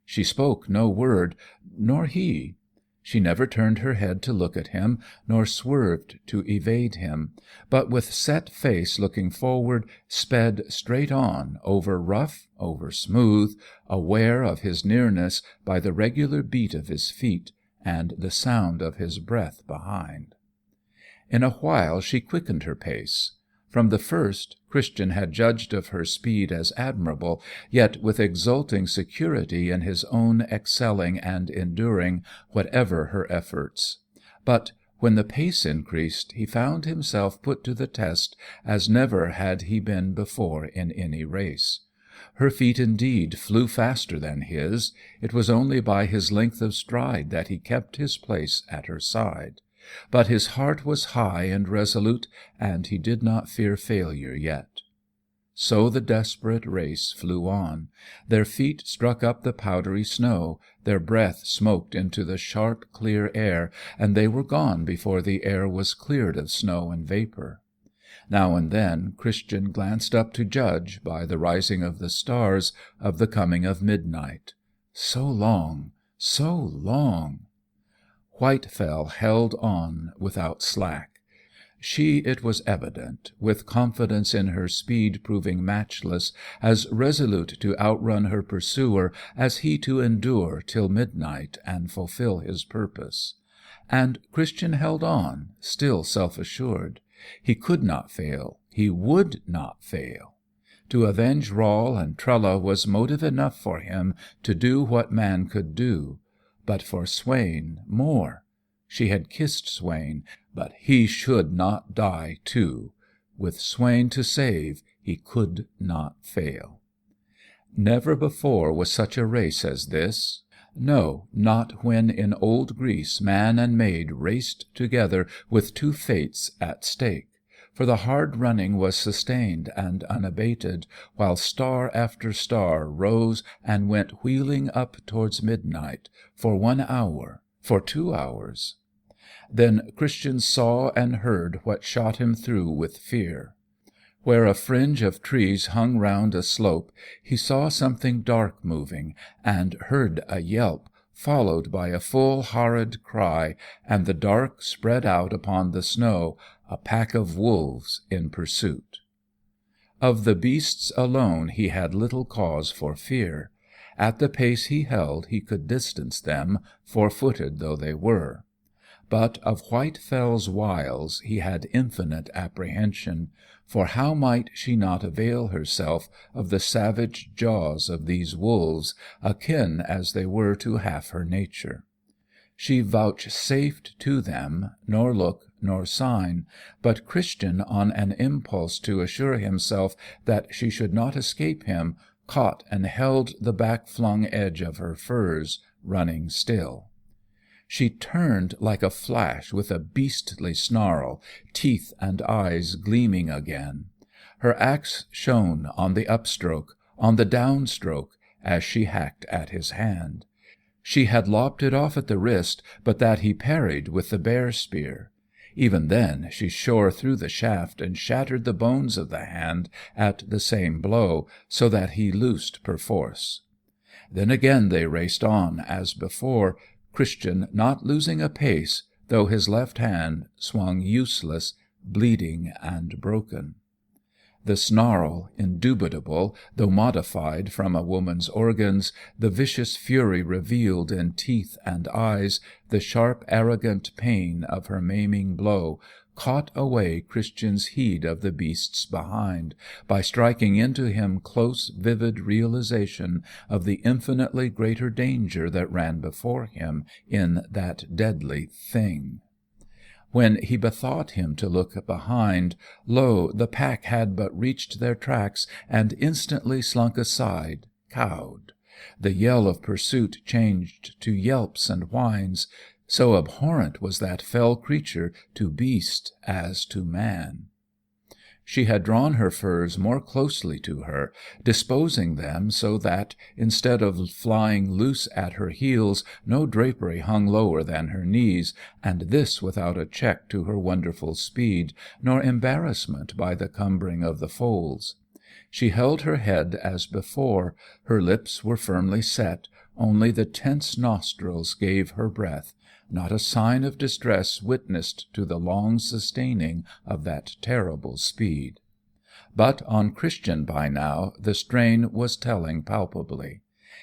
She spoke no word, nor he. She never turned her head to look at him, nor swerved to evade him, but with set face looking forward, sped straight on, over rough, over smooth, aware of his nearness by the regular beat of his feet, and the sound of his breath behind. In a while she quickened her pace. From the first, Christian had judged of her speed as admirable, yet with exulting security in his own excelling and enduring whatever her efforts. But when the pace increased, he found himself put to the test as never had he been before in any race. Her feet indeed flew faster than his. It was only by his length of stride that he kept his place at her side. But his heart was high and resolute, and he did not fear failure yet. So the desperate race flew on. Their feet struck up the powdery snow, their breath smoked into the sharp, clear air, and they were gone before the air was cleared of snow and vapour. Now and then Christian glanced up to judge, by the rising of the stars, of the coming of midnight. So long, so long! Whitefell held on without slack. She, it was evident, with confidence in her speed proving matchless, as resolute to outrun her pursuer as he to endure till midnight and fulfil his purpose. And Christian held on, still self-assured. He could not fail, he would not fail. To avenge Rall and Trella was motive enough for him to do what man could do. But for Swain, more. She had kissed Swain, but he should not die too. With Swain to save, he could not fail. Never before was such a race as this. No, not when in old Greece man and maid raced together with two fates at stake. For the hard running was sustained and unabated, while star after star rose and went wheeling up towards midnight, for 1 hour, for 2 hours. Then Christian saw and heard what shot him through with fear. Where a fringe of trees hung round a slope, he saw something dark moving, and heard a yelp, followed by a full horrid cry, and the dark spread out upon the snow, a pack of wolves in pursuit. Of the beasts alone he had little cause for fear. At the pace he held he could distance them, four-footed though they were. But of Whitefell's wiles he had infinite apprehension, for how might she not avail herself of the savage jaws of these wolves, akin as they were to half her nature? She vouchsafed to them nor look nor sign, but Christian, on an impulse to assure himself that she should not escape him, caught and held the back-flung edge of her furs, running still. She turned like a flash with a beastly snarl, teeth and eyes gleaming again. Her axe shone on the upstroke, on the downstroke, as she hacked at his hand. She had lopped it off at the wrist, but that he parried with the bear-spear. Even then she shore through the shaft and shattered the bones of the hand at the same blow, so that he loosed perforce. Then again they raced on as before, Christian not losing a pace, though his left hand swung useless, bleeding and broken. The snarl, indubitable, though modified from a woman's organs, the vicious fury revealed in teeth and eyes, the sharp, arrogant pain of her maiming blow, caught away Christian's heed of the beasts behind, by striking into him close, vivid realization of the infinitely greater danger that ran before him in that deadly thing. When he bethought him to look behind, lo, the pack had but reached their tracks and instantly slunk aside, cowed. The yell of pursuit changed to yelps and whines, so abhorrent was that fell creature to beast as to man. She had drawn her furs more closely to her, disposing them so that, instead of flying loose at her heels, no drapery hung lower than her knees, and this without a check to her wonderful speed, nor embarrassment by the cumbering of the folds. She held her head as before, her lips were firmly set, only the tense nostrils gave her breath, not a sign of distress witnessed to the long sustaining of that terrible speed. But on Christian by now the strain was telling palpably.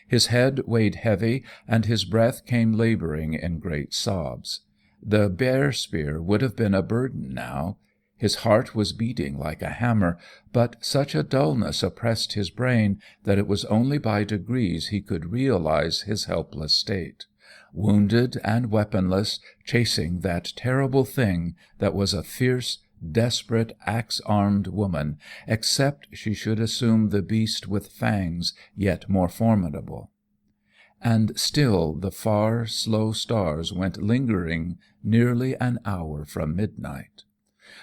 His head weighed heavy, and his breath came labouring in great sobs. The bear-spear would have been a burden now. His heart was beating like a hammer, but such a dullness oppressed his brain that it was only by degrees he could realize his helpless state. Wounded and weaponless, chasing that terrible thing that was a fierce, desperate, axe-armed woman, except she should assume the beast with fangs yet more formidable. And still the far, slow stars went lingering nearly an hour from midnight.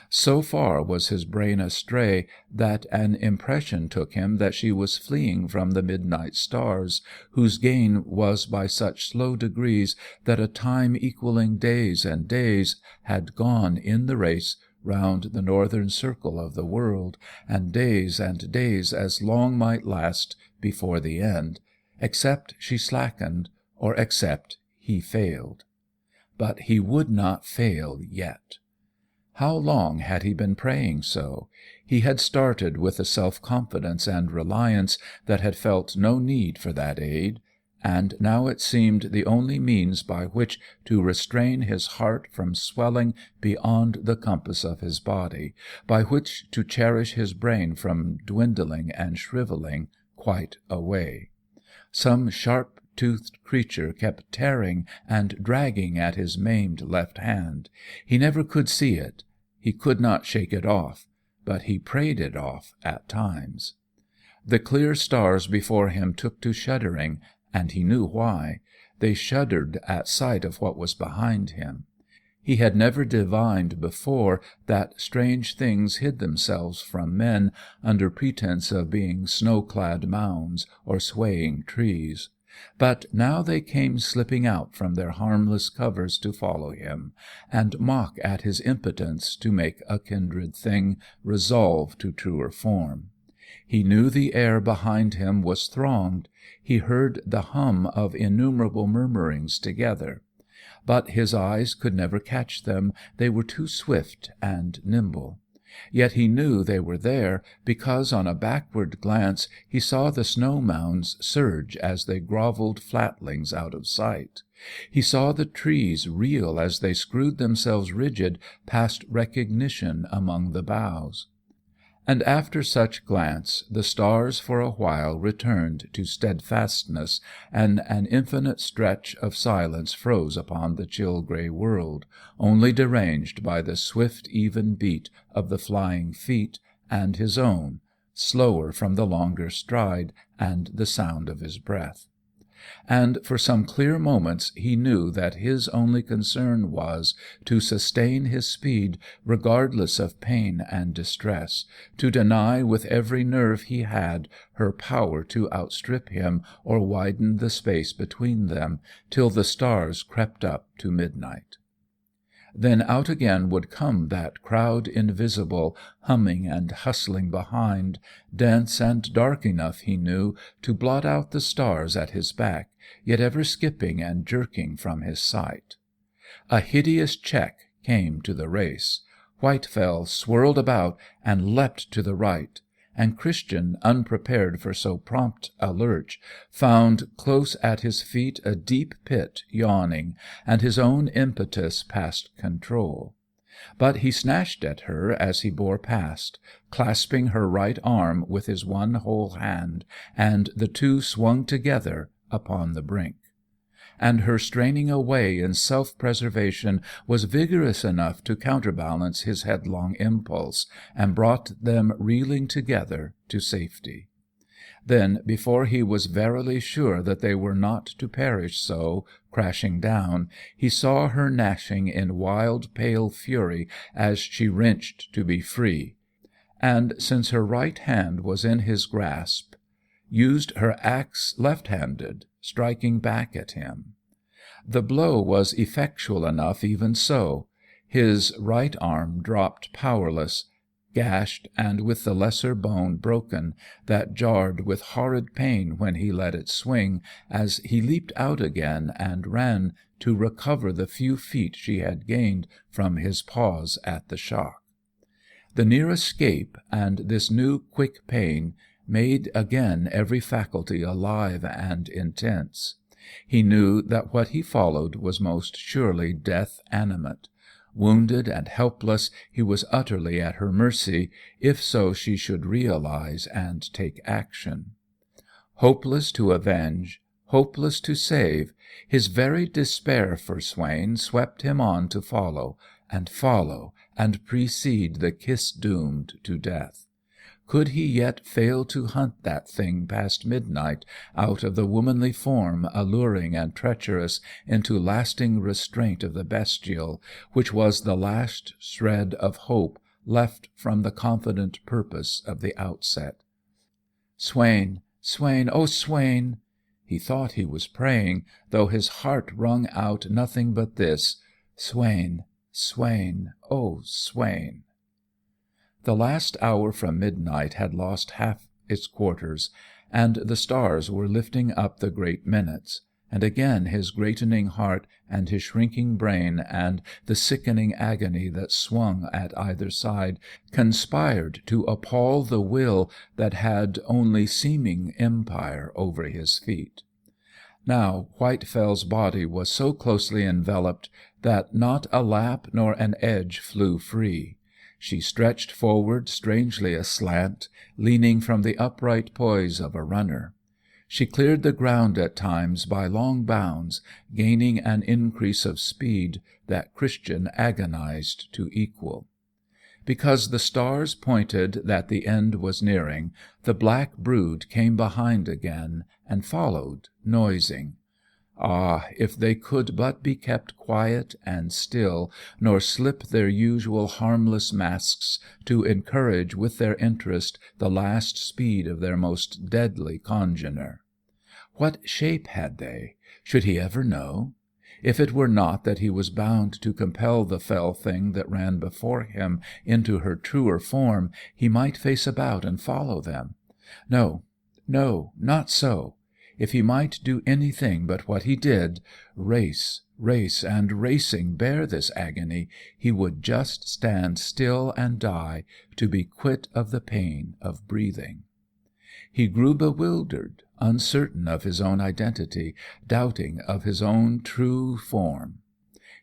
So far was his brain astray that an impression took him that she was fleeing from the midnight stars, whose gain was by such slow degrees that a time equalling days and days had gone in the race round the northern circle of the world, and days as long might last before the end, except she slackened, or except he failed. But he would not fail yet. How long had he been praying so? He had started with a self-confidence and reliance that had felt no need for that aid, and now it seemed the only means by which to restrain his heart from swelling beyond the compass of his body, by which to cherish his brain from dwindling and shrivelling quite away. Some sharp-toothed creature kept tearing and dragging at his maimed left hand. He never could see it. He could not shake it off, but he prayed it off at times. The clear stars before him took to shuddering, and he knew why. They shuddered at sight of what was behind him. He had never divined before that strange things hid themselves from men under pretence of being snow-clad mounds or swaying trees. But now they came slipping out from their harmless covers to follow him, and mock at his impotence to make a kindred thing resolve to truer form. He knew the air behind him was thronged. He heard the hum of innumerable murmurings together. But his eyes could never catch them, they were too swift and nimble. Yet he knew they were there, because on a backward glance he saw the snow-mounds surge as they grovelled flatlings out of sight. He saw the trees reel as they screwed themselves rigid past recognition among the boughs. And after such glance the stars for a while returned to steadfastness, and an infinite stretch of silence froze upon the chill grey world, only deranged by the swift even beat of the flying feet, and his own, slower from the longer stride and the sound of his breath. And for some clear moments he knew that his only concern was to sustain his speed regardless of pain and distress, to deny with every nerve he had her power to outstrip him or widen the space between them, till the stars crept up to midnight. Then out again would come that crowd invisible, humming and hustling behind, dense and dark enough, he knew, to blot out the stars at his back, yet ever skipping and jerking from his sight. A hideous check came to the race. Whitefell swirled about and leapt to the right, and Christian, unprepared for so prompt a lurch, found close at his feet a deep pit yawning, and his own impetus past control. But he snatched at her as he bore past, clasping her right arm with his one whole hand, and the two swung together upon the brink. And her straining away in self-preservation was vigorous enough to counterbalance his headlong impulse, and brought them reeling together to safety. Then, before he was verily sure that they were not to perish so, crashing down, he saw her gnashing in wild pale fury as she wrenched to be free, and, since her right hand was in his grasp, used her axe left-handed, striking back at him. The blow was effectual enough even so. His right arm dropped powerless, gashed and with the lesser bone broken, that jarred with horrid pain when he let it swing, as he leaped out again and ran to recover the few feet she had gained from his pause at the shock. The near escape and this new quick pain made again every faculty alive and intense. He knew that what he followed was most surely death animate. Wounded and helpless, he was utterly at her mercy, if so she should realize and take action. Hopeless to avenge, hopeless to save, his very despair for Swain swept him on to follow, and precede the kiss doomed to death. Could he yet fail to hunt that thing past midnight, out of the womanly form alluring and treacherous into lasting restraint of the bestial, which was the last shred of hope left from the confident purpose of the outset? Swain, Swain, oh Swain! He thought he was praying, though his heart wrung out nothing but this: Swain, Swain, oh Swain! The last hour from midnight had lost half its quarters, and the stars were lifting up the great minutes, and again his greatening heart and his shrinking brain and the sickening agony that swung at either side conspired to appall the will that had only seeming empire over his feet. Now Whitefell's body was so closely enveloped that not a lap nor an edge flew free. She stretched forward strangely aslant, leaning from the upright poise of a runner. She cleared the ground at times by long bounds, gaining an increase of speed that Christian agonized to equal. Because the stars pointed that the end was nearing, the black brood came behind again, and followed, noising. Ah, if they could but be kept quiet and still, nor slip their usual harmless masks to encourage with their interest the last speed of their most deadly congener! What shape had they? Should he ever know? If it were not that he was bound to compel the fell thing that ran before him into her truer form, he might face about and follow them. No, no, not so. If he might do anything but what he did, race, and racing bear this agony, he would just stand still and die, to be quit of the pain of breathing. He grew bewildered, uncertain of his own identity, doubting of his own true form.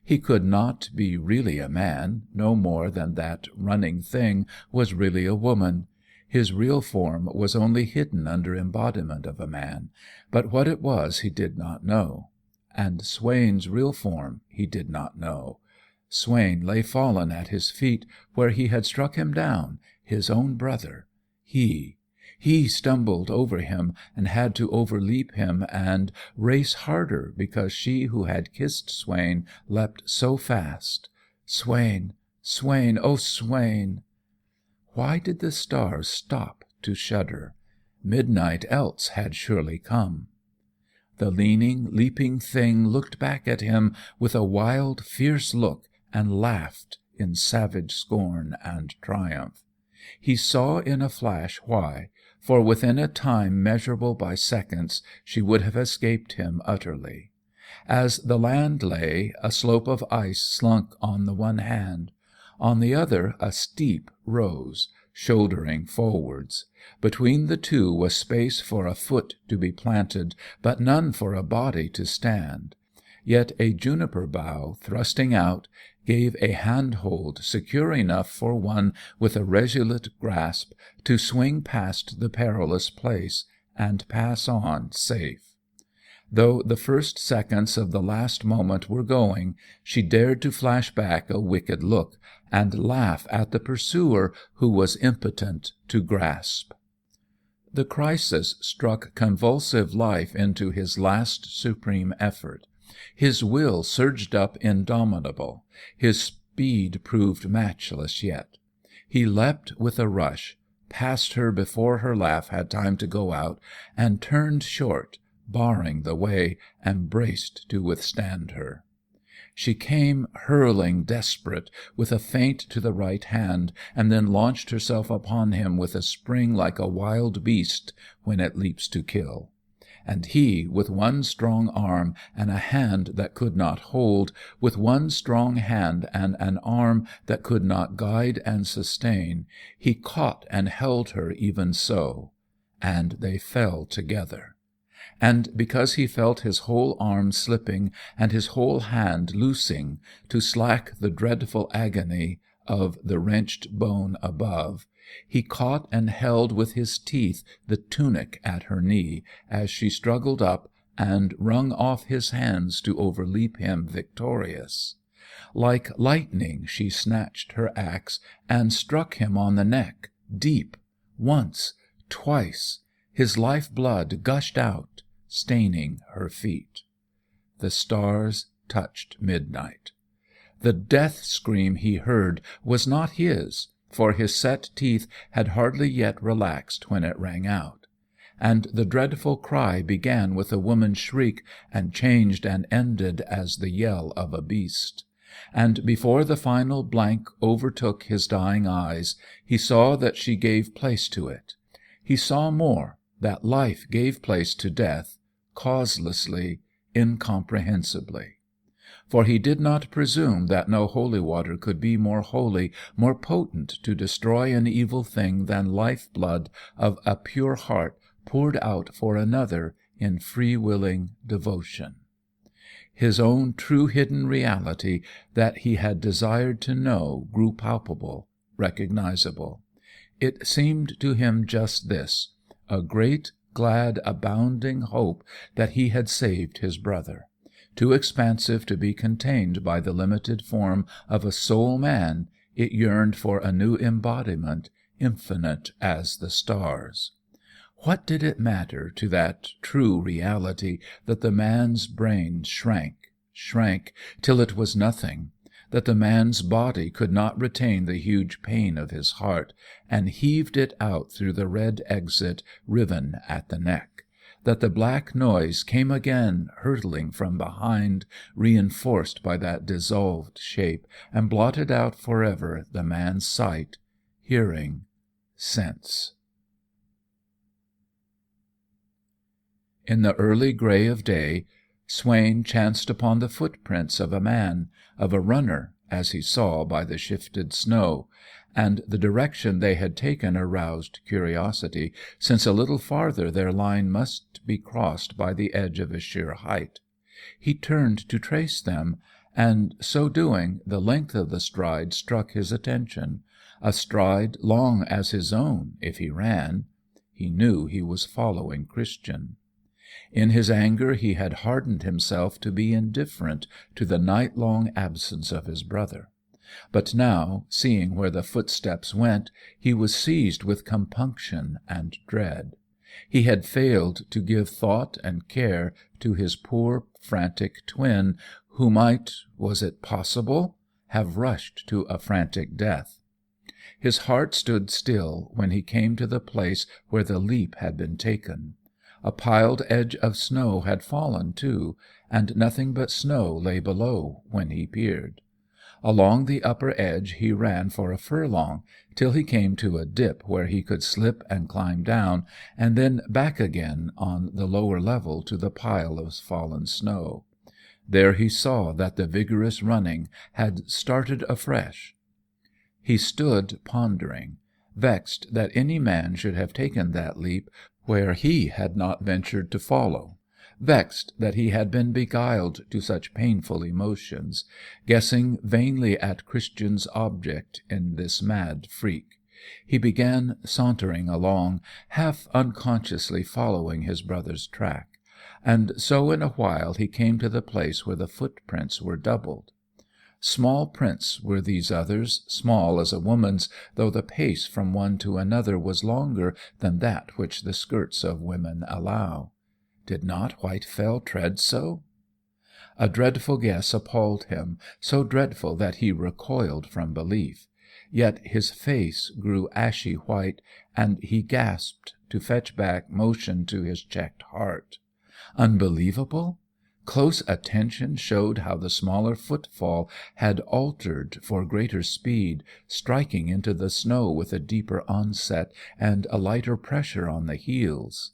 He could not be really a man, no more than that running thing was really a woman. His real form was only hidden under embodiment of a man, but what it was he did not know. And Swain's real form he did not know. Swain lay fallen at his feet, where he had struck him down, his own brother. He stumbled over him, and had to overleap him and race harder because she who had kissed Swain leapt so fast. Swain, Swain, oh Swain! Why did the stars stop to shudder? Midnight else had surely come. The leaning, leaping thing looked back at him with a wild, fierce look, and laughed in savage scorn and triumph. He saw in a flash why, for within a time measurable by seconds she would have escaped him utterly. As the land lay, a slope of ice slunk on the one hand. On the other a steep rose, shouldering forwards. Between the two was space for a foot to be planted, but none for a body to stand. Yet a juniper bough, thrusting out, gave a handhold secure enough for one with a resolute grasp to swing past the perilous place and pass on safe. Though the first seconds of the last moment were going, she dared to flash back a wicked look and laugh at the pursuer who was impotent to grasp. The crisis struck convulsive life into his last supreme effort. His will surged up indomitable. His speed proved matchless yet. He leapt with a rush, passed her before her laugh had time to go out, and turned short, barring the way, and braced to withstand her. She came hurling desperate, with a feint to the right hand, and then launched herself upon him with a spring like a wild beast when it leaps to kill. And he, with one strong arm and a hand that could not hold, with one strong hand and an arm that could not guide and sustain, he caught and held her even so, and they fell together. And because he felt his whole arm slipping and his whole hand loosing to slack the dreadful agony of the wrenched bone above, he caught and held with his teeth the tunic at her knee as she struggled up and wrung off his hands to overleap him victorious. Like lightning she snatched her axe and struck him on the neck, deep, once, twice. His life-blood gushed out, staining her feet. The stars touched midnight. The death scream he heard was not his, for his set teeth had hardly yet relaxed when it rang out. And the dreadful cry began with a woman's shriek and changed and ended as the yell of a beast. And before the final blank overtook his dying eyes, he saw that she gave place to it. He saw more, that life gave place to death, causelessly, incomprehensibly. For he did not presume that no holy water could be more holy, more potent to destroy an evil thing than life-blood of a pure heart poured out for another in free-willing devotion. His own true hidden reality that he had desired to know grew palpable, recognizable. It seemed to him just this, a great, glad, abounding hope that he had saved his brother. Too expansive to be contained by the limited form of a sole man, it yearned for a new embodiment, infinite as the stars. What did it matter to that true reality that the man's brain shrank, till it was nothing, that the man's body could not retain the huge pain of his heart, and heaved it out through the red exit riven at the neck, that the black noise came again hurtling from behind, reinforced by that dissolved shape, and blotted out forever the man's sight, hearing, sense. In the early grey of day, Swain chanced upon the footprints of a man, of a runner, as he saw by the shifted snow, and the direction they had taken aroused curiosity, since a little farther their line must be crossed by the edge of a sheer height. He turned to trace them, and so doing the length of the stride struck his attention, a stride long as his own if he ran. He knew he was following Christian. In his anger he had hardened himself to be indifferent to the night-long absence of his brother. But now, seeing where the footsteps went, he was seized with compunction and dread. He had failed to give thought and care to his poor, frantic twin, who might, was it possible, have rushed to a frantic death. His heart stood still when he came to the place where the leap had been taken. A piled edge of snow had fallen, too, and nothing but snow lay below when he peered. Along the upper edge he ran for a furlong, till he came to a dip where he could slip and climb down, and then back again on the lower level to the pile of fallen snow. There he saw that the vigorous running had started afresh. He stood pondering, vexed that any man should have taken that leap where he had not ventured to follow, vexed that he had been beguiled to such painful emotions, guessing vainly at Christian's object in this mad freak. He began sauntering along, half unconsciously following his brother's track, and so in a while he came to the place where the footprints were doubled. Small prints were these others, small as a woman's, though the pace from one to another was longer than that which the skirts of women allow. Did not Whitefell tread so? A dreadful guess appalled him, so dreadful that he recoiled from belief. Yet his face grew ashy white, and he gasped to fetch back motion to his checked heart. Unbelievable? Close attention showed how the smaller footfall had altered for greater speed, striking into the snow with a deeper onset and a lighter pressure on the heels.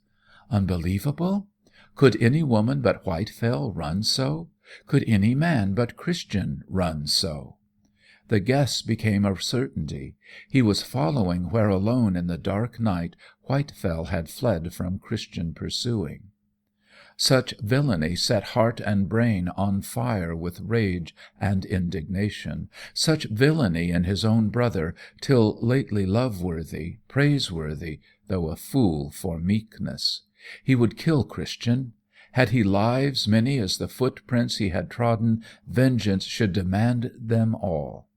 Unbelievable? Could any woman but Whitefell run so? Could any man but Christian run so? The guess became a certainty. He was following where alone in the dark night Whitefell had fled from Christian pursuing. Such villainy set heart and brain on fire with rage and indignation, such villainy in his own brother, till lately love-worthy, praiseworthy, though a fool for meekness. He would kill Christian. Had he lives many as the footprints he had trodden, vengeance should demand them all.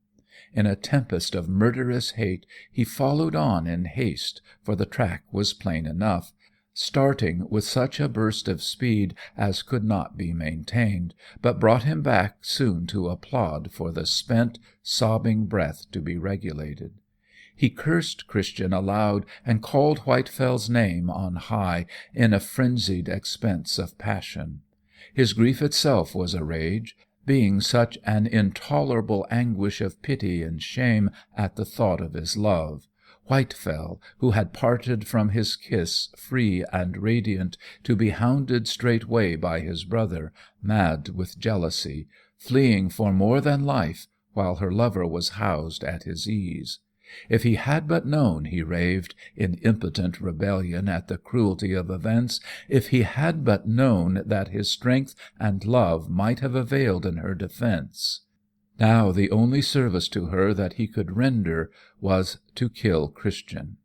In a tempest of murderous hate he followed on in haste, for the track was plain enough, starting with such a burst of speed as could not be maintained, but brought him back soon to a plod for the spent, sobbing breath to be regulated. He cursed Christian aloud, and called Whitefell's name on high in a frenzied expense of passion. His grief itself was a rage, being such an intolerable anguish of pity and shame at the thought of his love. Whitefell, who had parted from his kiss free and radiant, to be hounded straightway by his brother, mad with jealousy, fleeing for more than life, while her lover was housed at his ease. If he had but known, he raved, in impotent rebellion at the cruelty of events, if he had but known that his strength and love might have availed in her defence. Now the only service to her that he could render was to kill Christian.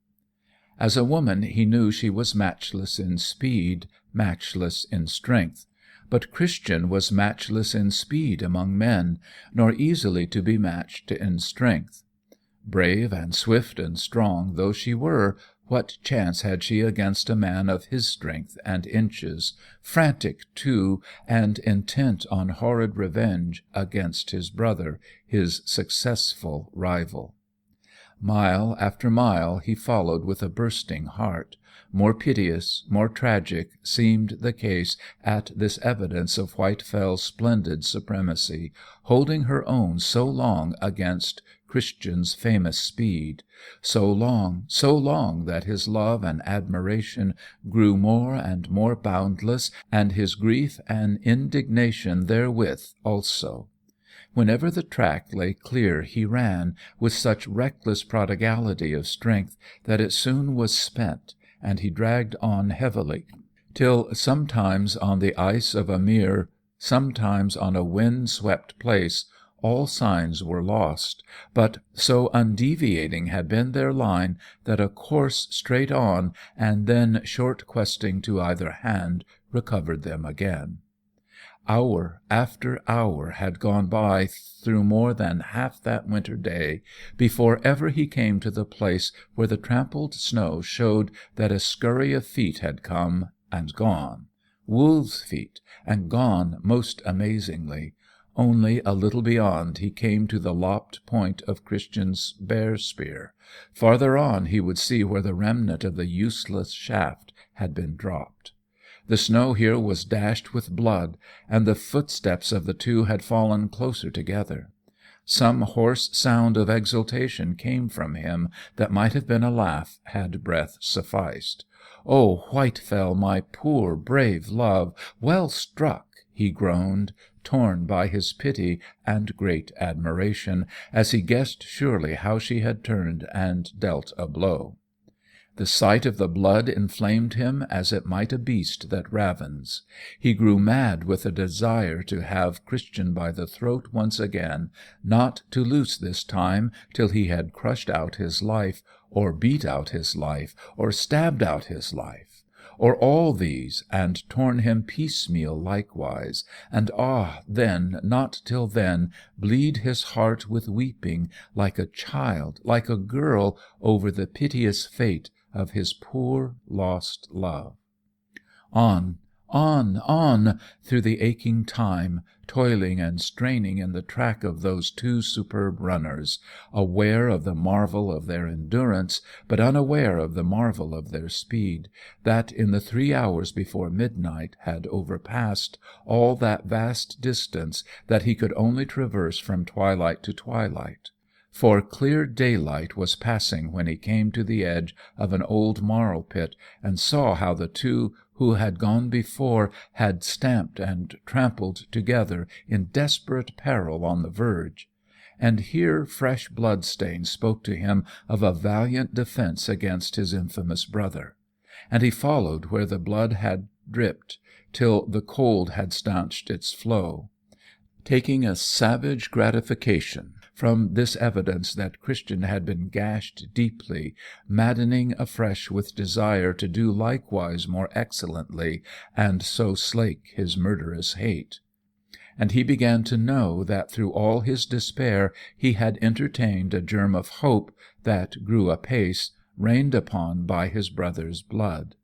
As a woman he knew she was matchless in speed, matchless in strength, but Christian was matchless in speed among men, nor easily to be matched in strength. Brave and swift and strong though she were, what chance had she against a man of his strength and inches, frantic too, and intent on horrid revenge against his brother, his successful rival? Mile after mile he followed with a bursting heart. More piteous, more tragic seemed the case at this evidence of Whitefell's splendid supremacy, holding her own so long against Christian's famous speed, so long that his love and admiration grew more and more boundless, and his grief and indignation therewith also. Whenever the track lay clear he ran, with such reckless prodigality of strength that it soon was spent, and he dragged on heavily, till sometimes on the ice of a mere, sometimes on a wind-swept place, all signs were lost, but so undeviating had been their line that a course straight on, and then short questing to either hand, recovered them again. Hour after hour had gone by through more than half that winter day, before ever he came to the place where the trampled snow showed that a scurry of feet had come and gone, wolves' feet, and gone most amazingly. Only a little beyond he came to the lopped point of Christian's bear spear. Farther on he would see where the remnant of the useless shaft had been dropped. The snow here was dashed with blood, and the footsteps of the two had fallen closer together. Some hoarse sound of exultation came from him that might have been a laugh had breath sufficed. "Oh, Whitefell, my poor, brave love, well struck!" he groaned, torn by his pity and great admiration, as he guessed surely how she had turned and dealt a blow. The sight of the blood inflamed him as it might a beast that ravens. He grew mad with a desire to have Christian by the throat once again, not to loose this time till he had crushed out his life, or beat out his life, or stabbed out his life, or all these, and torn him piecemeal likewise, and then, not till then, bleed his heart with weeping, like a child, like a girl, over the piteous fate of his poor lost love. On, through the aching time, toiling and straining in the track of those two superb runners, aware of the marvel of their endurance, but unaware of the marvel of their speed, that in the 3 hours before midnight had overpassed all that vast distance that he could only traverse from twilight to twilight. For clear daylight was passing when he came to the edge of an old marl pit, and saw how the two who had gone before had stamped and trampled together in desperate peril on the verge. And here fresh blood-stains spoke to him of a valiant defence against his infamous brother. And he followed where the blood had dripped, till the cold had stanched its flow, taking a savage gratification from this evidence that Christian had been gashed deeply, maddening afresh with desire to do likewise more excellently, and so slake his murderous hate. And he began to know that through all his despair he had entertained a germ of hope that grew apace, rained upon by his brother's blood.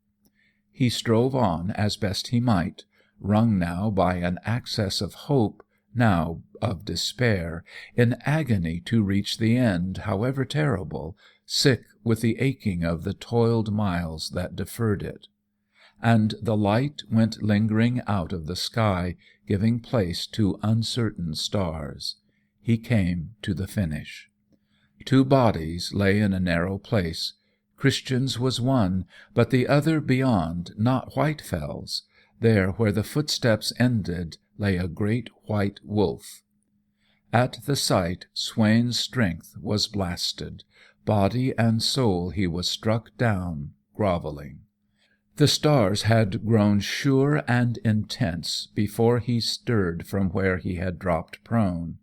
He strove on as best he might, wrung now by an access of hope, now of despair, in agony to reach the end, however terrible, sick with the aching of the toiled miles that deferred it. And the light went lingering out of the sky, giving place to uncertain stars. He came to the finish. 2 bodies lay in a narrow place. Christian's was one, but the other beyond, not Whitefell's. There where the footsteps ended lay a great white wolf. At the sight Swain's strength was blasted. Body and soul he was struck down, grovelling. The stars had grown sure and intense before he stirred from where he had dropped prone.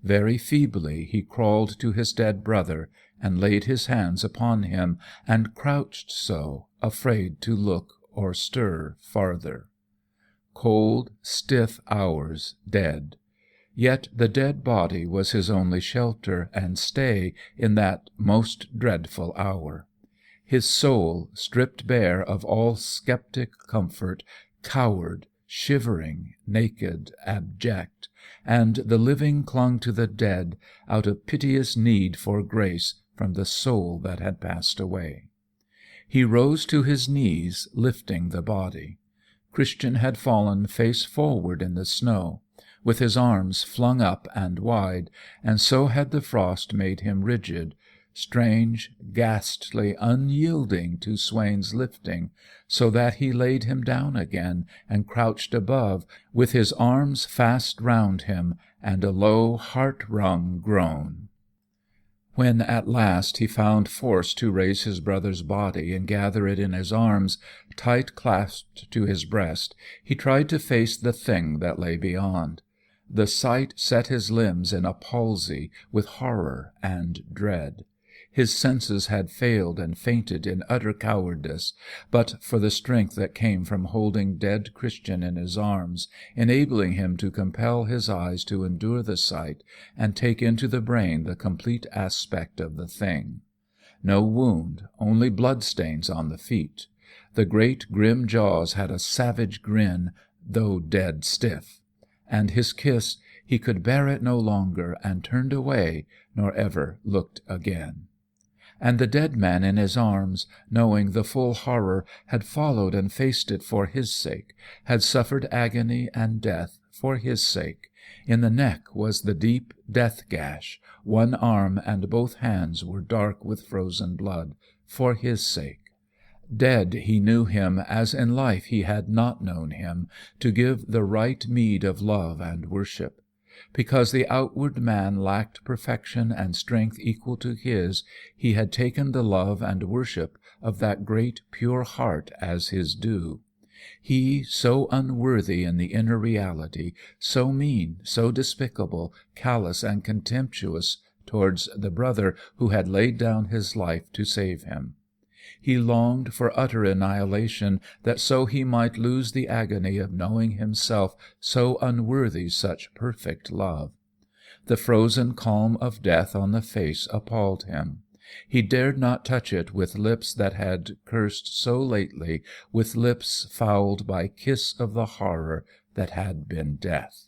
Very feebly he crawled to his dead brother, and laid his hands upon him, and crouched so, afraid to look or stir farther. Cold, stiff hours, dead. Yet the dead body was his only shelter and stay in that most dreadful hour. His soul, stripped bare of all sceptic comfort, cowered, shivering, naked, abject, and the living clung to the dead out of piteous need for grace from the soul that had passed away. He rose to his knees, lifting the body. Christian had fallen face forward in the snow, with his arms flung up and wide, and so had the frost made him rigid, strange, ghastly, unyielding to Swain's lifting, so that he laid him down again, and crouched above, with his arms fast round him, and a low, heart-wrung groan. When at last he found force to raise his brother's body and gather it in his arms, tight clasped to his breast, he tried to face the thing that lay beyond. The sight set his limbs in a palsy with horror and dread. His senses had failed and fainted in utter cowardice, but for the strength that came from holding dead Christian in his arms, enabling him to compel his eyes to endure the sight, and take into the brain the complete aspect of the thing. No wound, only bloodstains on the feet. The great grim jaws had a savage grin, though dead stiff. And his kiss, he could bear it no longer, and turned away, nor ever looked again. And the dead man in his arms, knowing the full horror, had followed and faced it for his sake, had suffered agony and death for his sake. In the neck was the deep death gash, one arm and both hands were dark with frozen blood, for his sake. Dead he knew him as in life he had not known him, to give the right meed of love and worship. Because the outward man lacked perfection and strength equal to his, he had taken the love and worship of that great pure heart as his due. He, so unworthy in the inner reality, so mean, so despicable, callous and contemptuous towards the brother who had laid down his life to save him. He longed for utter annihilation, that so he might lose the agony of knowing himself so unworthy such perfect love. The frozen calm of death on the face appalled him. He dared not touch it with lips that had cursed so lately, with lips fouled by kiss of the horror that had been death.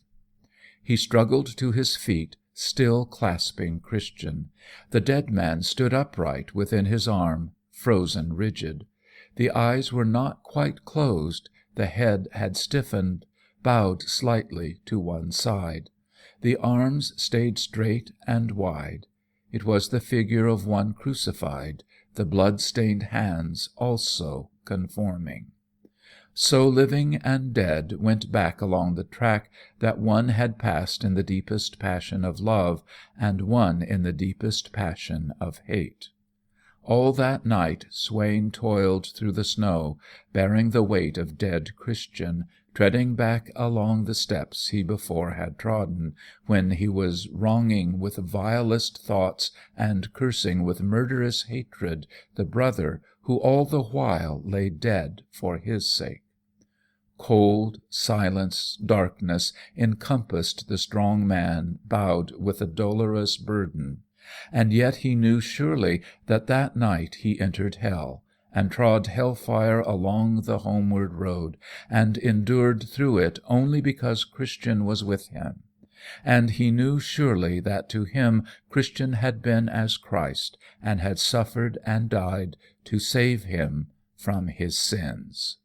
He struggled to his feet, still clasping Christian. The dead man stood upright within his arm, frozen rigid. The eyes were not quite closed, the head had stiffened, bowed slightly to one side. The arms stayed straight and wide. It was the figure of one crucified, the blood-stained hands also conforming. So living and dead went back along the track that one had passed in the deepest passion of love, and one in the deepest passion of hate. All that night Swain toiled through the snow, bearing the weight of dead Christian, treading back along the steps he before had trodden, when he was wronging with vilest thoughts and cursing with murderous hatred the brother who all the while lay dead for his sake. Cold, silence, darkness encompassed the strong man bowed with a dolorous burden. And yet he knew surely that that night he entered hell, and trod hell-fire along the homeward road, and endured through it only because Christian was with him. And he knew surely that to him Christian had been as Christ, and had suffered and died to save him from his sins.